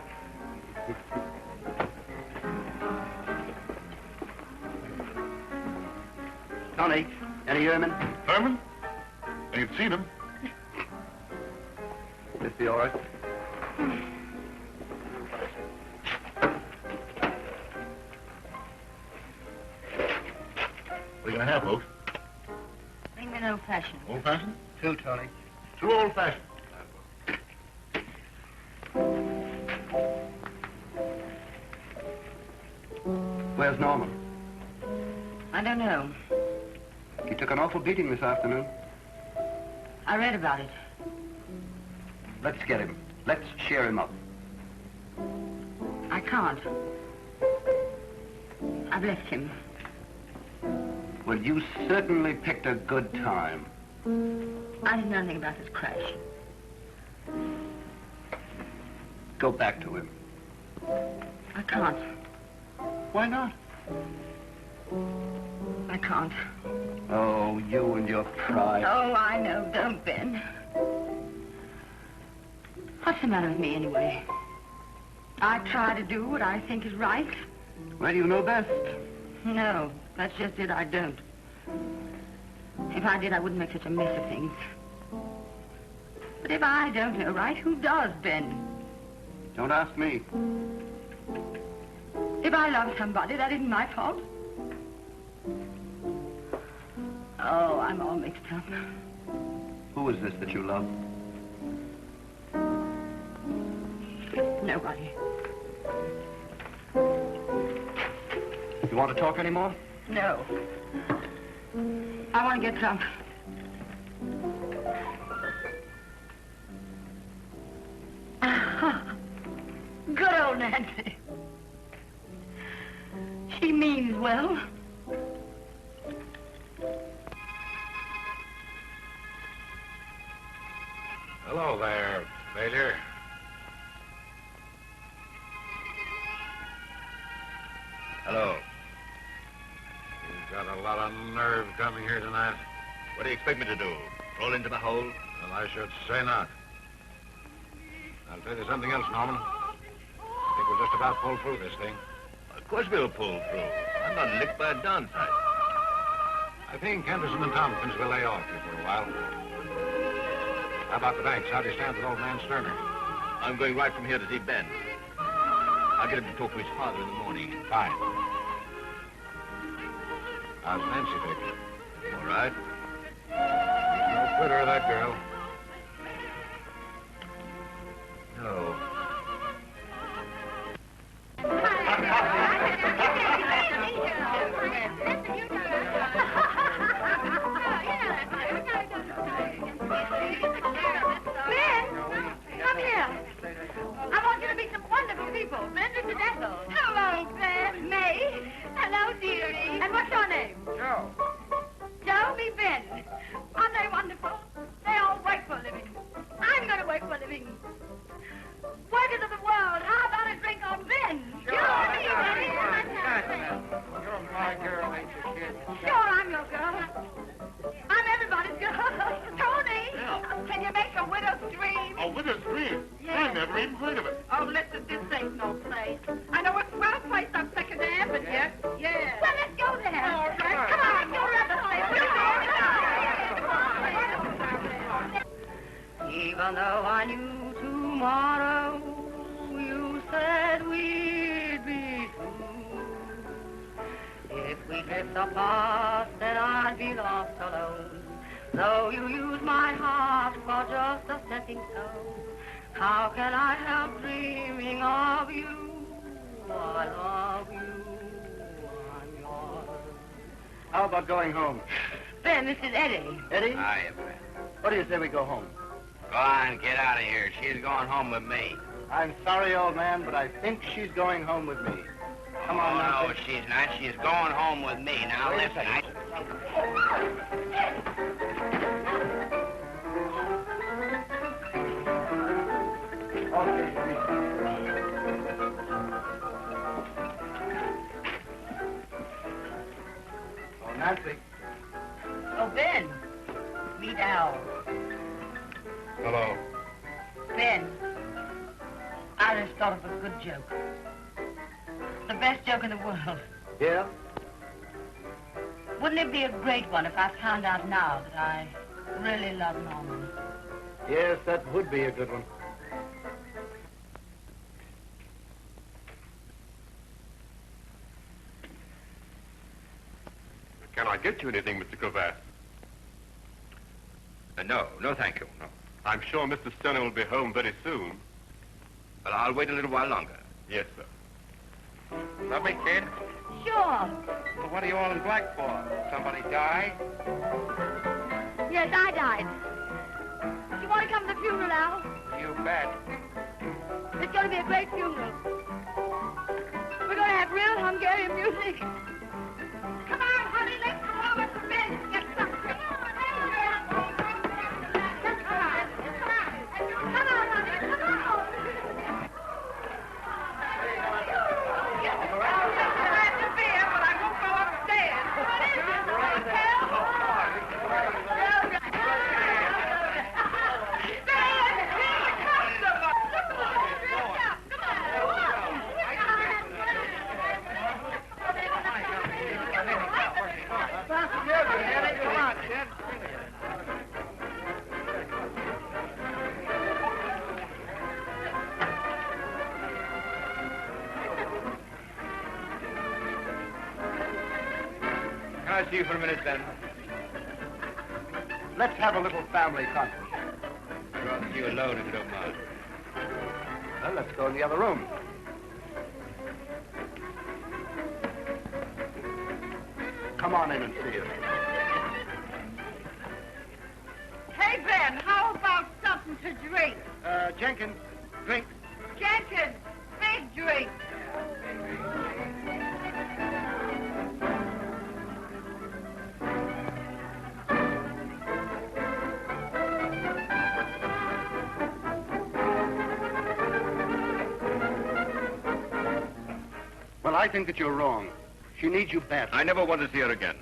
Connie, any ermine? Herman? Ain't seen him. This be all right? What are you going to have, folks? Bring me an old-fashioned. Old-fashioned? Two, Tony. Two old-fashioned. Where's Norman? I don't know. He took an awful beating this afternoon. I read about it. Let's get him. Let's cheer him up. I can't. I've left him. Well, you certainly picked a good time. I didn't know anything about his crash. Go back to him. I can't. Why not? I can't. Oh, you and your pride. Oh, I know. Don't, Ben. What's the matter with me, anyway? I try to do what I think is right. Well, you know best. No, that's just it. I don't. If I did, I wouldn't make such a mess of things. But if I don't know right, who does, Ben? Don't ask me. If I love somebody, that isn't my fault. Oh, I'm all mixed up. Who is this that you love? Nobody. You want to talk anymore? No. I want to get drunk. Good old Nancy. She means well. Hello there, Major. Hello. You've got a lot of nerve coming here tonight. What do you expect me to do? Roll into the hole? Well, I should say not. I'll tell you something else, Norman. I think we'll just about pull through this thing. Of course we'll pull through. I'm not licked by a downside. I think Henderson and Tompkins will lay off you for a while. How about the banks? How do you stand with old man Sterner? I'm going right from here to see Ben. I'll get him to talk to his father in the morning. Fine. How's Nancy taking? All right. No quitter, that girl. No. Hello, Ben. May. Hello, dearie. And what's your name? Joe. Joe, me Ben. Aren't they wonderful? They all work for a living. I'm going to work for a living. Workers of the world, how about a drink on Ben? Sure. You're my girl, ain't you, kid? Sure, I'm your girl. I'm everybody's girl. Tony, can you make a widow's dream? A widow's dream? I never even heard of it. Oh, listen, this ain't no place. I know a swell place on Second Ave, but yeah. Well, let's go there. Oh, Come on, go around the place. Even though I knew tomorrow, you said we'd be true. If we drift apart, then I'd be lost alone. Though you use my heart for just a stepping stone, how can I help dreaming of you? I love you, I'm yours. How about going home? Ben, this is Eddie. Eddie? Hiya, Ben. What do you say we go home? Go on, get out of here. She's going home with me. I'm sorry, old man, but I think she's going home with me. Come on, now. No, she's not. She's going home with me. Now, Wait a listen. second. Okay. Oh, Nancy. Oh, Ben. Meet Al. Hello. Ben, I just thought of a good joke. The best joke in the world. Yeah? Wouldn't it be a great one if I found out now that I really love Norman? Yes, that would be a good one. Can I get you anything, Mr. Cravath? No, thank you, no. I'm sure Mr. Sterner will be home very soon. Well, I'll wait a little while longer. Yes, sir. Love me, kid? Sure. Well, what are you all in black for? Somebody died? Yes, I died. You want to come to the funeral, Al? You bet. It's going to be a great funeral. We're going to have real Hungarian music. Come on, honey, let's go over to bed and get some. Come on, honey, come on. I see you for a minute, Ben? Let's have a little family conference. I'd rather see you alone if you don't mind. Well, let's go in the other room. Come on in and see us. Hey, Ben, how about something to drink? Jenkins, drink. Jenkins, big drink. Well, I think that you're wrong. She needs you badly. I never want to see her again.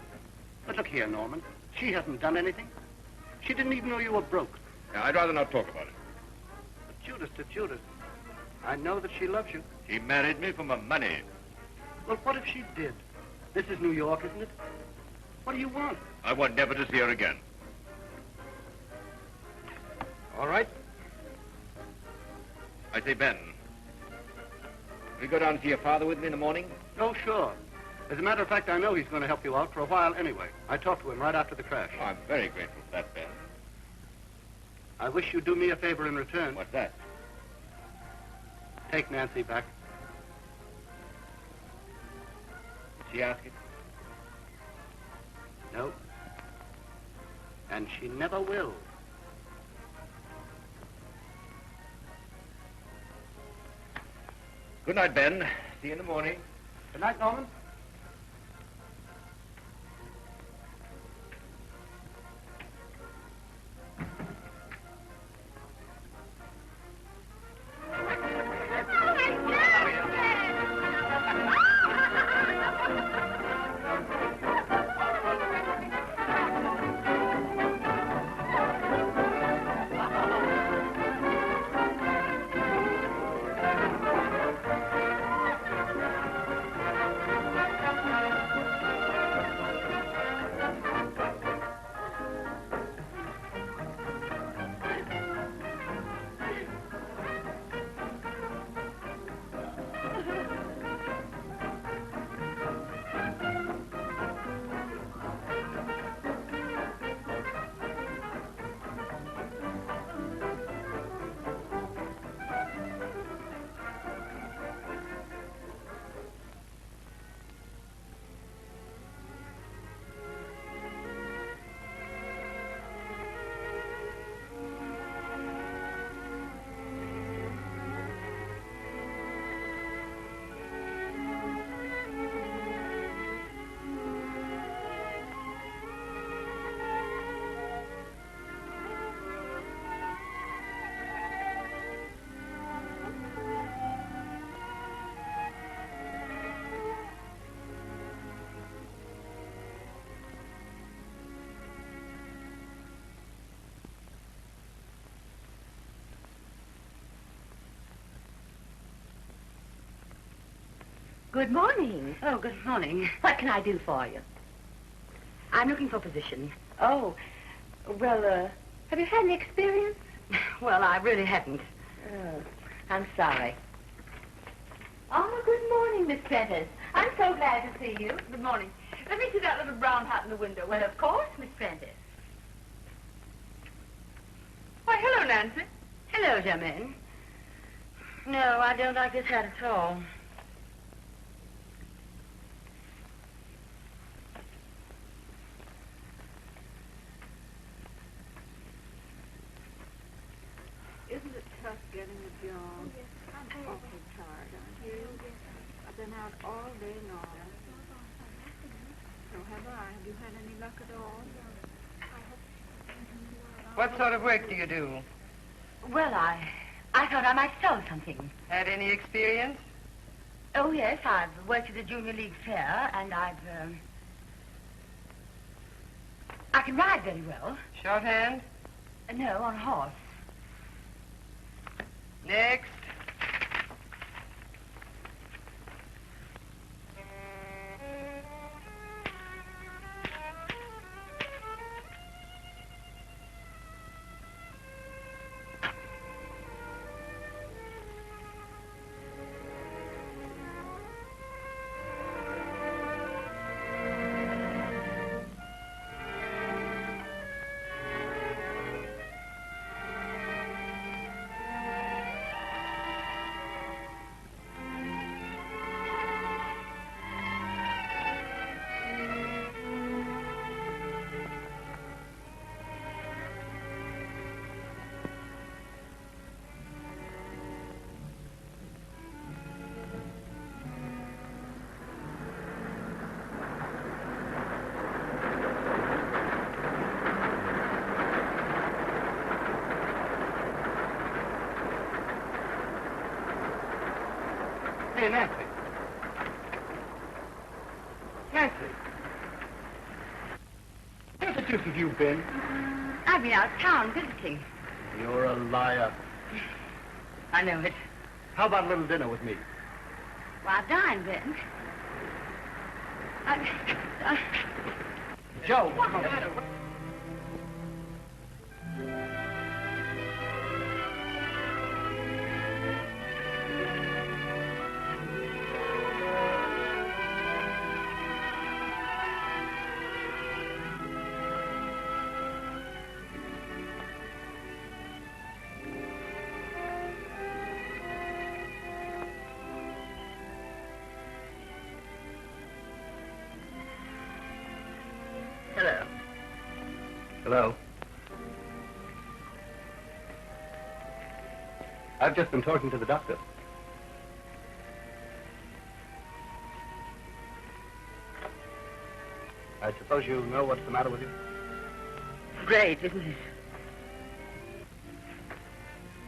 But look here, Norman. She hasn't done anything. She didn't even know you were broke. Yeah, I'd rather not talk about it. But Judas, I know that she loves you. She married me for my money. Well, what if she did? This is New York, isn't it? What do you want? I want never to see her again. All right. I say, Ben, will you go down and see your father with me in the morning? Oh, sure. As a matter of fact, I know he's going to help you out for a while anyway. I talked to him right after the crash. Oh, I'm very grateful for that, Ben. I wish you'd do me a favor in return. What's that? Take Nancy back. Did she ask it? No. And she never will. Good night, Ben. See you in the morning. Good night, Norman. Good morning. Oh, good morning. What can I do for you? I'm looking for a position. Oh, well, have you had any experience? Well, I really haven't. Oh, I'm sorry. Oh, good morning, Miss Prentice. I'm so glad to see you. Good morning. Let me see that little brown hat in the window. Well, of course, Miss Prentice. Why, hello, Nancy. Hello, Germaine. No, I don't like this hat at all. Isn't it tough getting a job? Yes, I'm awfully tired, aren't you? I've been out all day long. So have I. Have you had any luck at all? What sort of work do you do? Well, I thought I might sell something. Had any experience? Oh, yes, I've worked at the Junior League Fair, and I can ride very well. Shorthand? No, on a horse. Next. Hey, Nancy. Nancy. Where the deuce have you been? I've been out of town visiting. You're a liar. I know it. How about a little dinner with me? Well, I've dined then. Joe. Hello. Hello. I've just been talking to the doctor. I suppose you know what's the matter with you? Great, isn't it?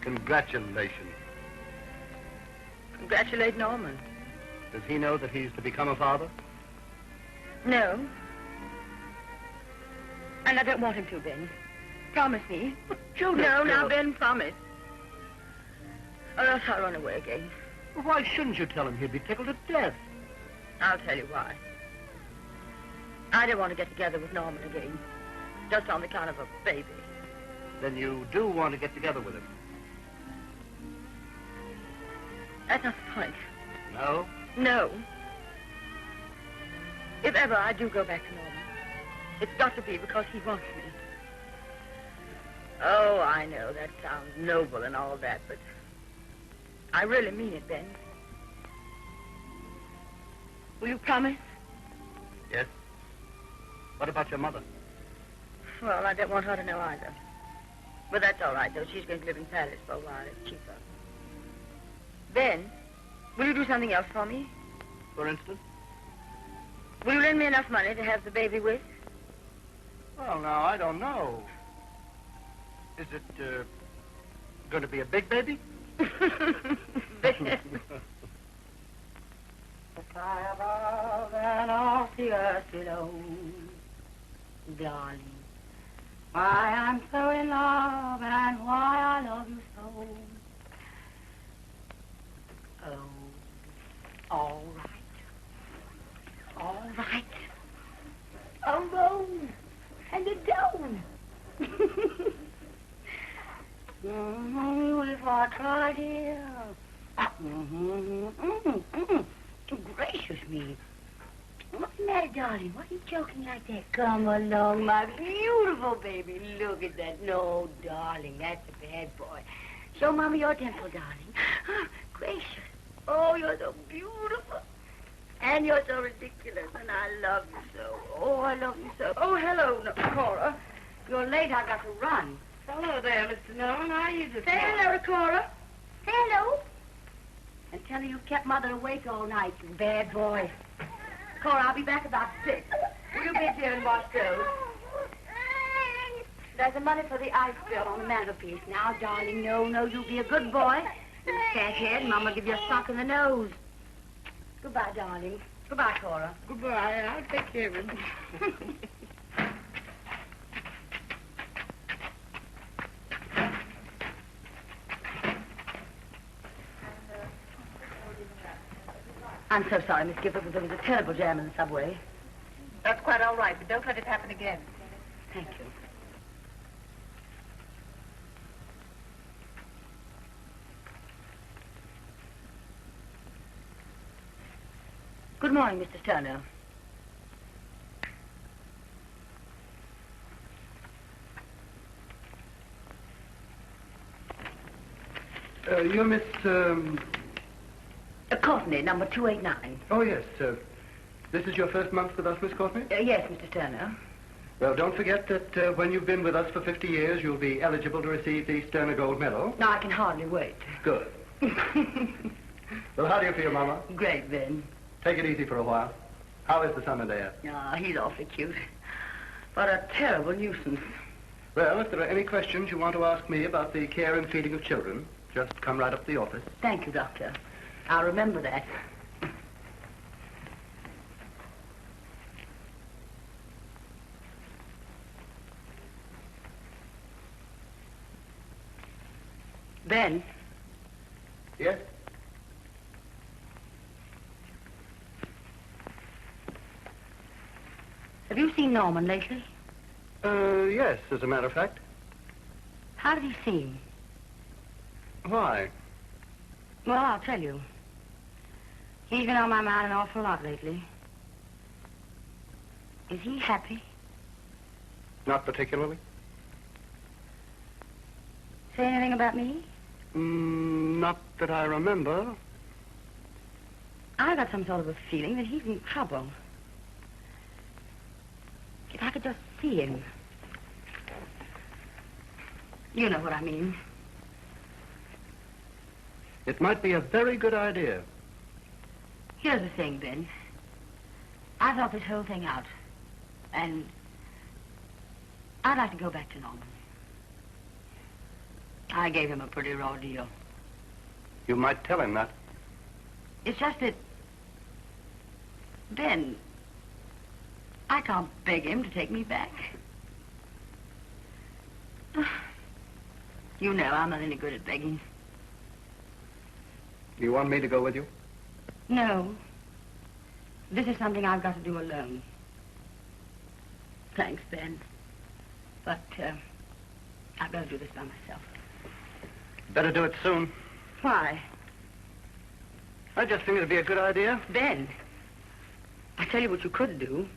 Congratulations. Congratulate Norman. Does he know that he's to become a father? No. And I don't want him to, Ben. Promise me. No, now, Ben, promise. Or else I'll run away again. Well, why shouldn't you tell him? He'd be tickled to death. I'll tell you why. I don't want to get together with Norman again. Just on the count of a baby. Then you do want to get together with him? That's not the point. No? No. If ever I do go back to Norman, it's got to be because he wants me. Oh, I know that sounds noble and all that, but I really mean it, Ben. Will you promise? Yes. What about your mother? Well, I don't want her to know either. But that's all right, though. She's going to live in Paris for a while. It's cheaper. Ben, will you do something else for me? For instance? Will you lend me enough money to have the baby with? Well, now, I don't know. Is it, going to be a big baby? Ben. The sky above and off the earth below, darling, why I'm so in love and why I love you so. Oh, all right, all right. Alone and alone. If I tried here. Gracious me. What's the matter, darling? Why are you joking like that? Come along, my beautiful baby. Look at that. No, darling, that's a bad boy. Show Mama your dimple, darling. Gracious. Oh, you're so beautiful. And you're so ridiculous, and I love you so. Oh, I love you so. Oh, hello, Cora. You're late. I got to run. Hello there, Mr. Nolan. How are you this morning? Say hello, Cora. Hello. And tell her you kept Mother awake all night, you bad boy. Cora, I'll be back about 6. Will you get here and wash those? There's the money for the ice bill on the mantelpiece. Now, darling, no, you be a good boy. You fathead, Mama give you a sock in the nose. Goodbye, darling. Goodbye, Cora. Goodbye. I'll take care of him. I'm so sorry, Miss Gifford, but there was a terrible jam in the subway. That's quite all right, but don't let it happen again. Thank you. Good morning, Mr. Turner. You're Miss, Courtney, number 289. Oh, yes. This is your first month with us, Miss Courtney? Yes, Mr. Turner. Well, don't forget that when you've been with us for 50 years, you'll be eligible to receive the Sterner Gold Medal. No, I can hardly wait. Good. Well, how do you feel, Mama? Great, Ben. Take it easy for a while. How is the son there? Ah, he's awfully cute. But a terrible nuisance. Well, if there are any questions you want to ask me about the care and feeding of children, just come right up to the office. Thank you, Doctor. I'll remember that. Ben. Yes? Have you seen Norman lately? Yes, as a matter of fact. How did he seem? Why? Well, I'll tell you. He's been on my mind an awful lot lately. Is he happy? Not particularly. Say anything about me? Not that I remember. I got some sort of a feeling that he's in trouble. If I could just see him. You know what I mean. It might be a very good idea. Here's the thing, Ben. I thought this whole thing out. And I'd like to go back to Norman. I gave him a pretty raw deal. You might tell him that. It's just that, Ben, I can't beg him to take me back. You know I'm not any good at begging. You want me to go with you? No. This is something I've got to do alone. Thanks, Ben. But, I've got to do this by myself. Better do it soon. Why? I just think it'd be a good idea. Ben, I tell you what you could do.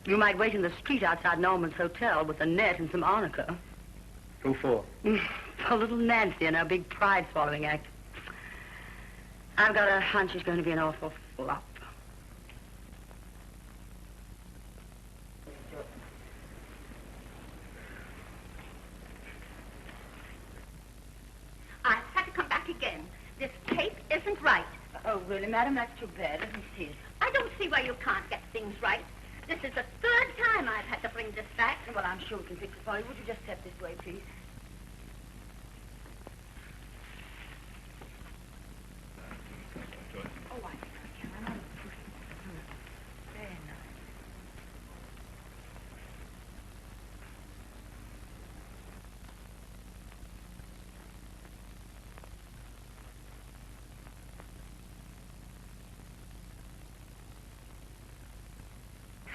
You might wait in the street outside Norman's hotel with a net and some arnica. Who for? For little Nancy and her big pride-swallowing act. I've got a hunch it's going to be an awful flop. I've had to come back again. This tape isn't right. Oh, really, madam? That's too bad. Let me see it. I don't see why you can't get things right. This is the third time I've had to bring this back. Well, I'm sure we can fix it for you. Would you just step this way, please? Oh, I think I can. I'm very nice.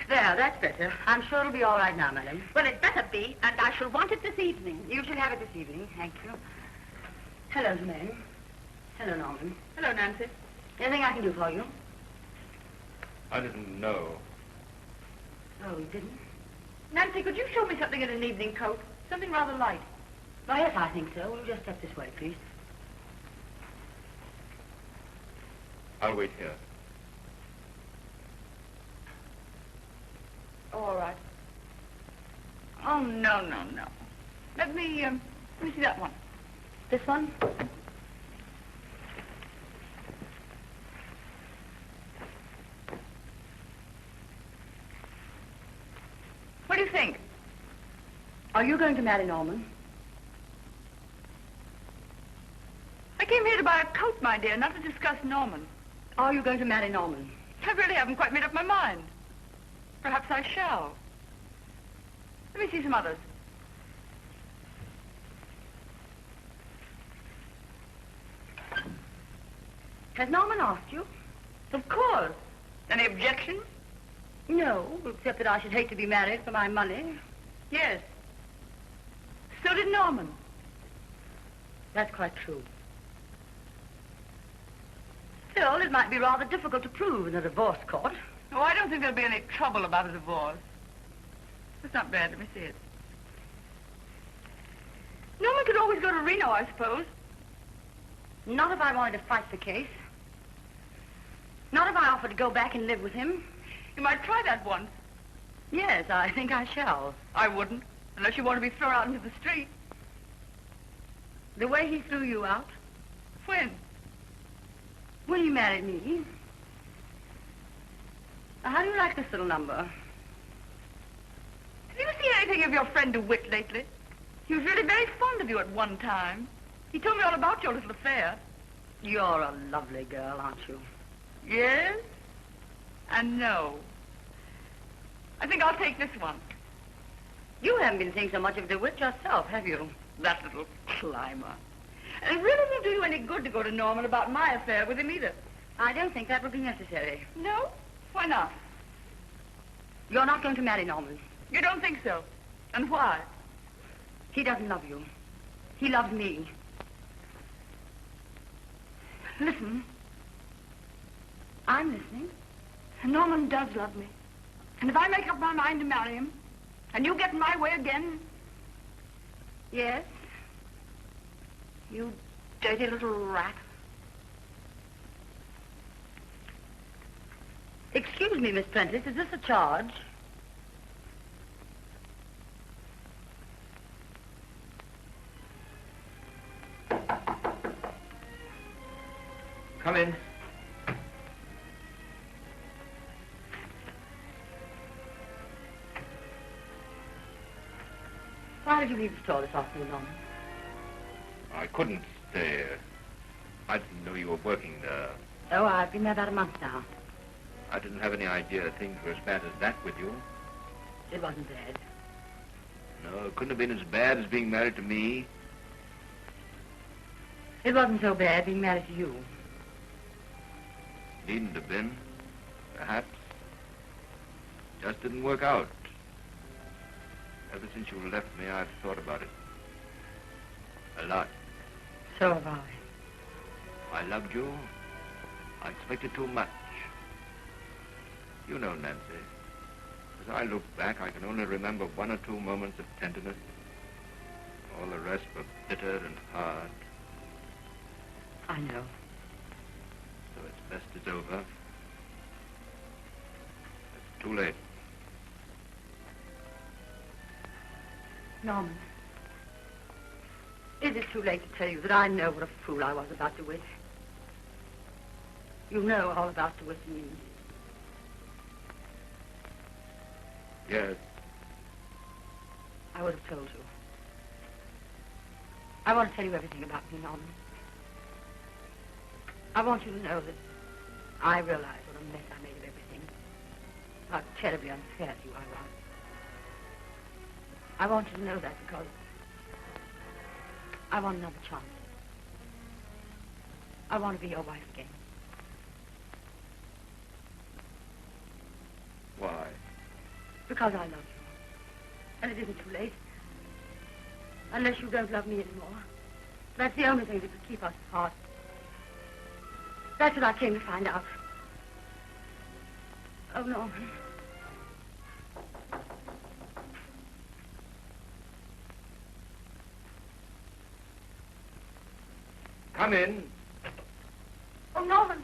There, that's better. I'm sure it'll be all right now, madam. Well, it better be, and I shall want it this evening. You should have it this evening. Thank you. Hello, men. Hello, Norman. Hello, Nancy. Anything I can do for you? I didn't know. Oh, you didn't? Nancy, could you show me something in an evening coat? Something rather light. Oh, yes, I think so. Will you just step this way, please? I'll wait here. Oh, all right. Oh, no. Let me see that one. This one? What do you think? Are you going to marry Norman? I came here to buy a coat, my dear, not to discuss Norman. Are you going to marry Norman? I really haven't quite made up my mind. Perhaps I shall. Let me see some others. Has Norman asked you? Of course. Any objection? No, except that I should hate to be married for my money. Yes. So did Norman. That's quite true. Still, it might be rather difficult to prove in a divorce court. Oh, I don't think there'll be any trouble about a divorce. It's not bad. Let me see it. Norman could always go to Reno, I suppose. Not if I wanted to fight the case. Not if I offered to go back and live with him. You might try that once. Yes, I think I shall. I wouldn't, unless you want to be thrown out into the street. The way he threw you out? When? When you married me. Now, how do you like this little number? Have you seen anything of your friend DeWitt lately? He was really very fond of you at one time. He told me all about your little affair. You're a lovely girl, aren't you? Yes and no. I think I'll take this one. You haven't been seeing so much of DeWitt yourself, have you? That little climber. And it really won't do you any good to go to Norman about my affair with him either. I don't think that would be necessary. No? Why not? You're not going to marry Norman. You don't think so? And why? He doesn't love you. He loves me. Listen. I'm listening. Norman does love me. And if I make up my mind to marry him, and you get in my way again... Yes? You dirty little rat. Excuse me, Miss Prentice, is this a charge? Come in. Why did you leave the store this afternoon, Norman? I couldn't stay. I didn't know you were working there. Oh, I've been there about a month now. I didn't have any idea things were as bad as that with you. It wasn't bad. No, it couldn't have been as bad as being married to me. It wasn't so bad being married to you. Needn't have been. Perhaps. Just didn't work out. Ever since you left me, I've thought about it. A lot. So have I. I loved you. I expected too much. You know, Nancy, as I look back, I can only remember 1 or 2 moments of tenderness. All the rest were bitter and hard. I know. So it's best it's over. It's too late. Norman, is it too late to tell you that I know what a fool I was about DeWitt? You know all about DeWitt and me. Yes. I would have told you. I want to tell you everything about me, Norman. I want you to know that I realize what a mess I made of everything. How terribly unfair to you I was. I want you to know that because I want another chance. I want to be your wife again. Why? Because I love you. And it isn't too late. Unless you don't love me anymore. That's the only thing that could keep us apart. That's what I came to find out. Oh, Norman. Come in. Oh, Norman.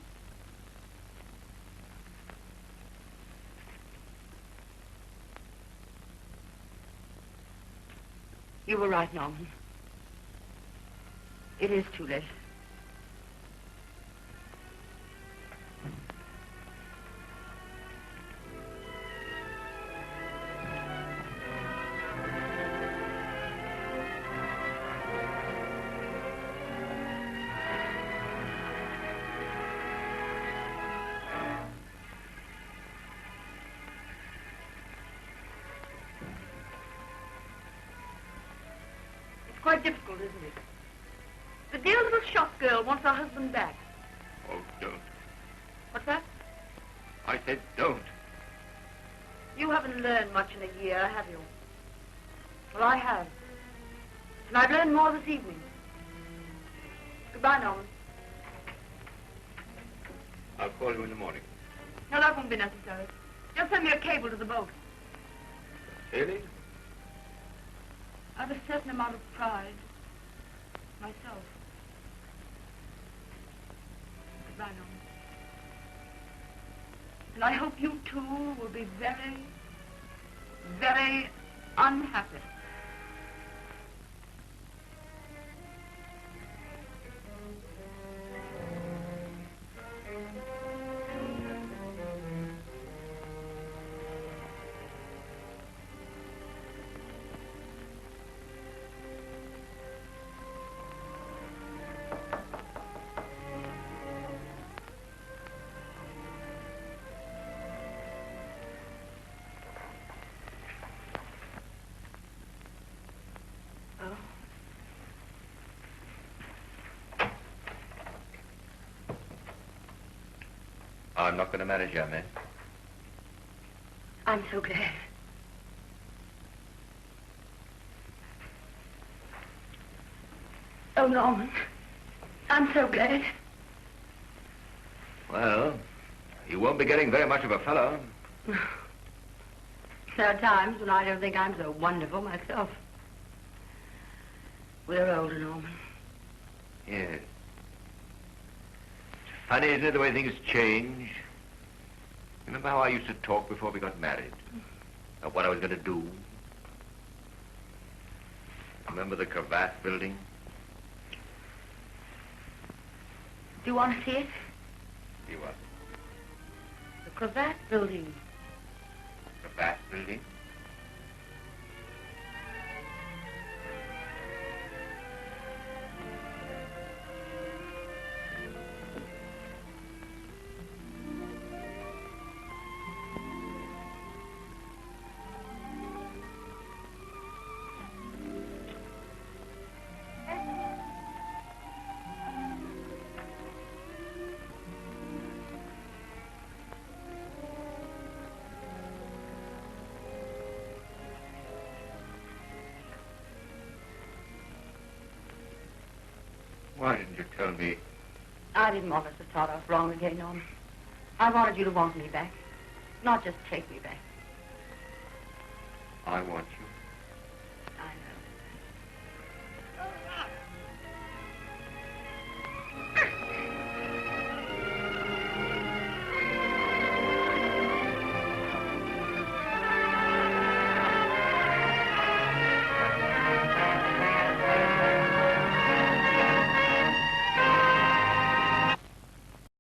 You were right, Norman. It is too late. Quite difficult, isn't it? The dear little shop girl wants her husband back. Oh, don't. What's that? I said don't. You haven't learned much in a year, have you? Well, I have. And I've learned more this evening. Goodbye, Norman. I'll call you in the morning. No, that won't be necessary. Just send me a cable to the boat. Sailing? I have a certain amount of pride. Myself. Goodbye, Norman. And I hope you too will be very, very unhappy. I'm not going to marry Germaine. I'm so glad. Oh, Norman. I'm so glad. Well, you won't be getting very much of a fellow. There are times when I don't think I'm so wonderful myself. We're older, Norman. Yes. Funny, isn't it, the way things change? Remember how I used to talk before we got married? Of what I was going to do? Remember the Cravat building? Do you want to see it? See what? The Cravat building. Cravat building? Why didn't you tell me? I didn't want us to start off wrong again, Norman. I wanted you to want me back. Not just take me back. I want you.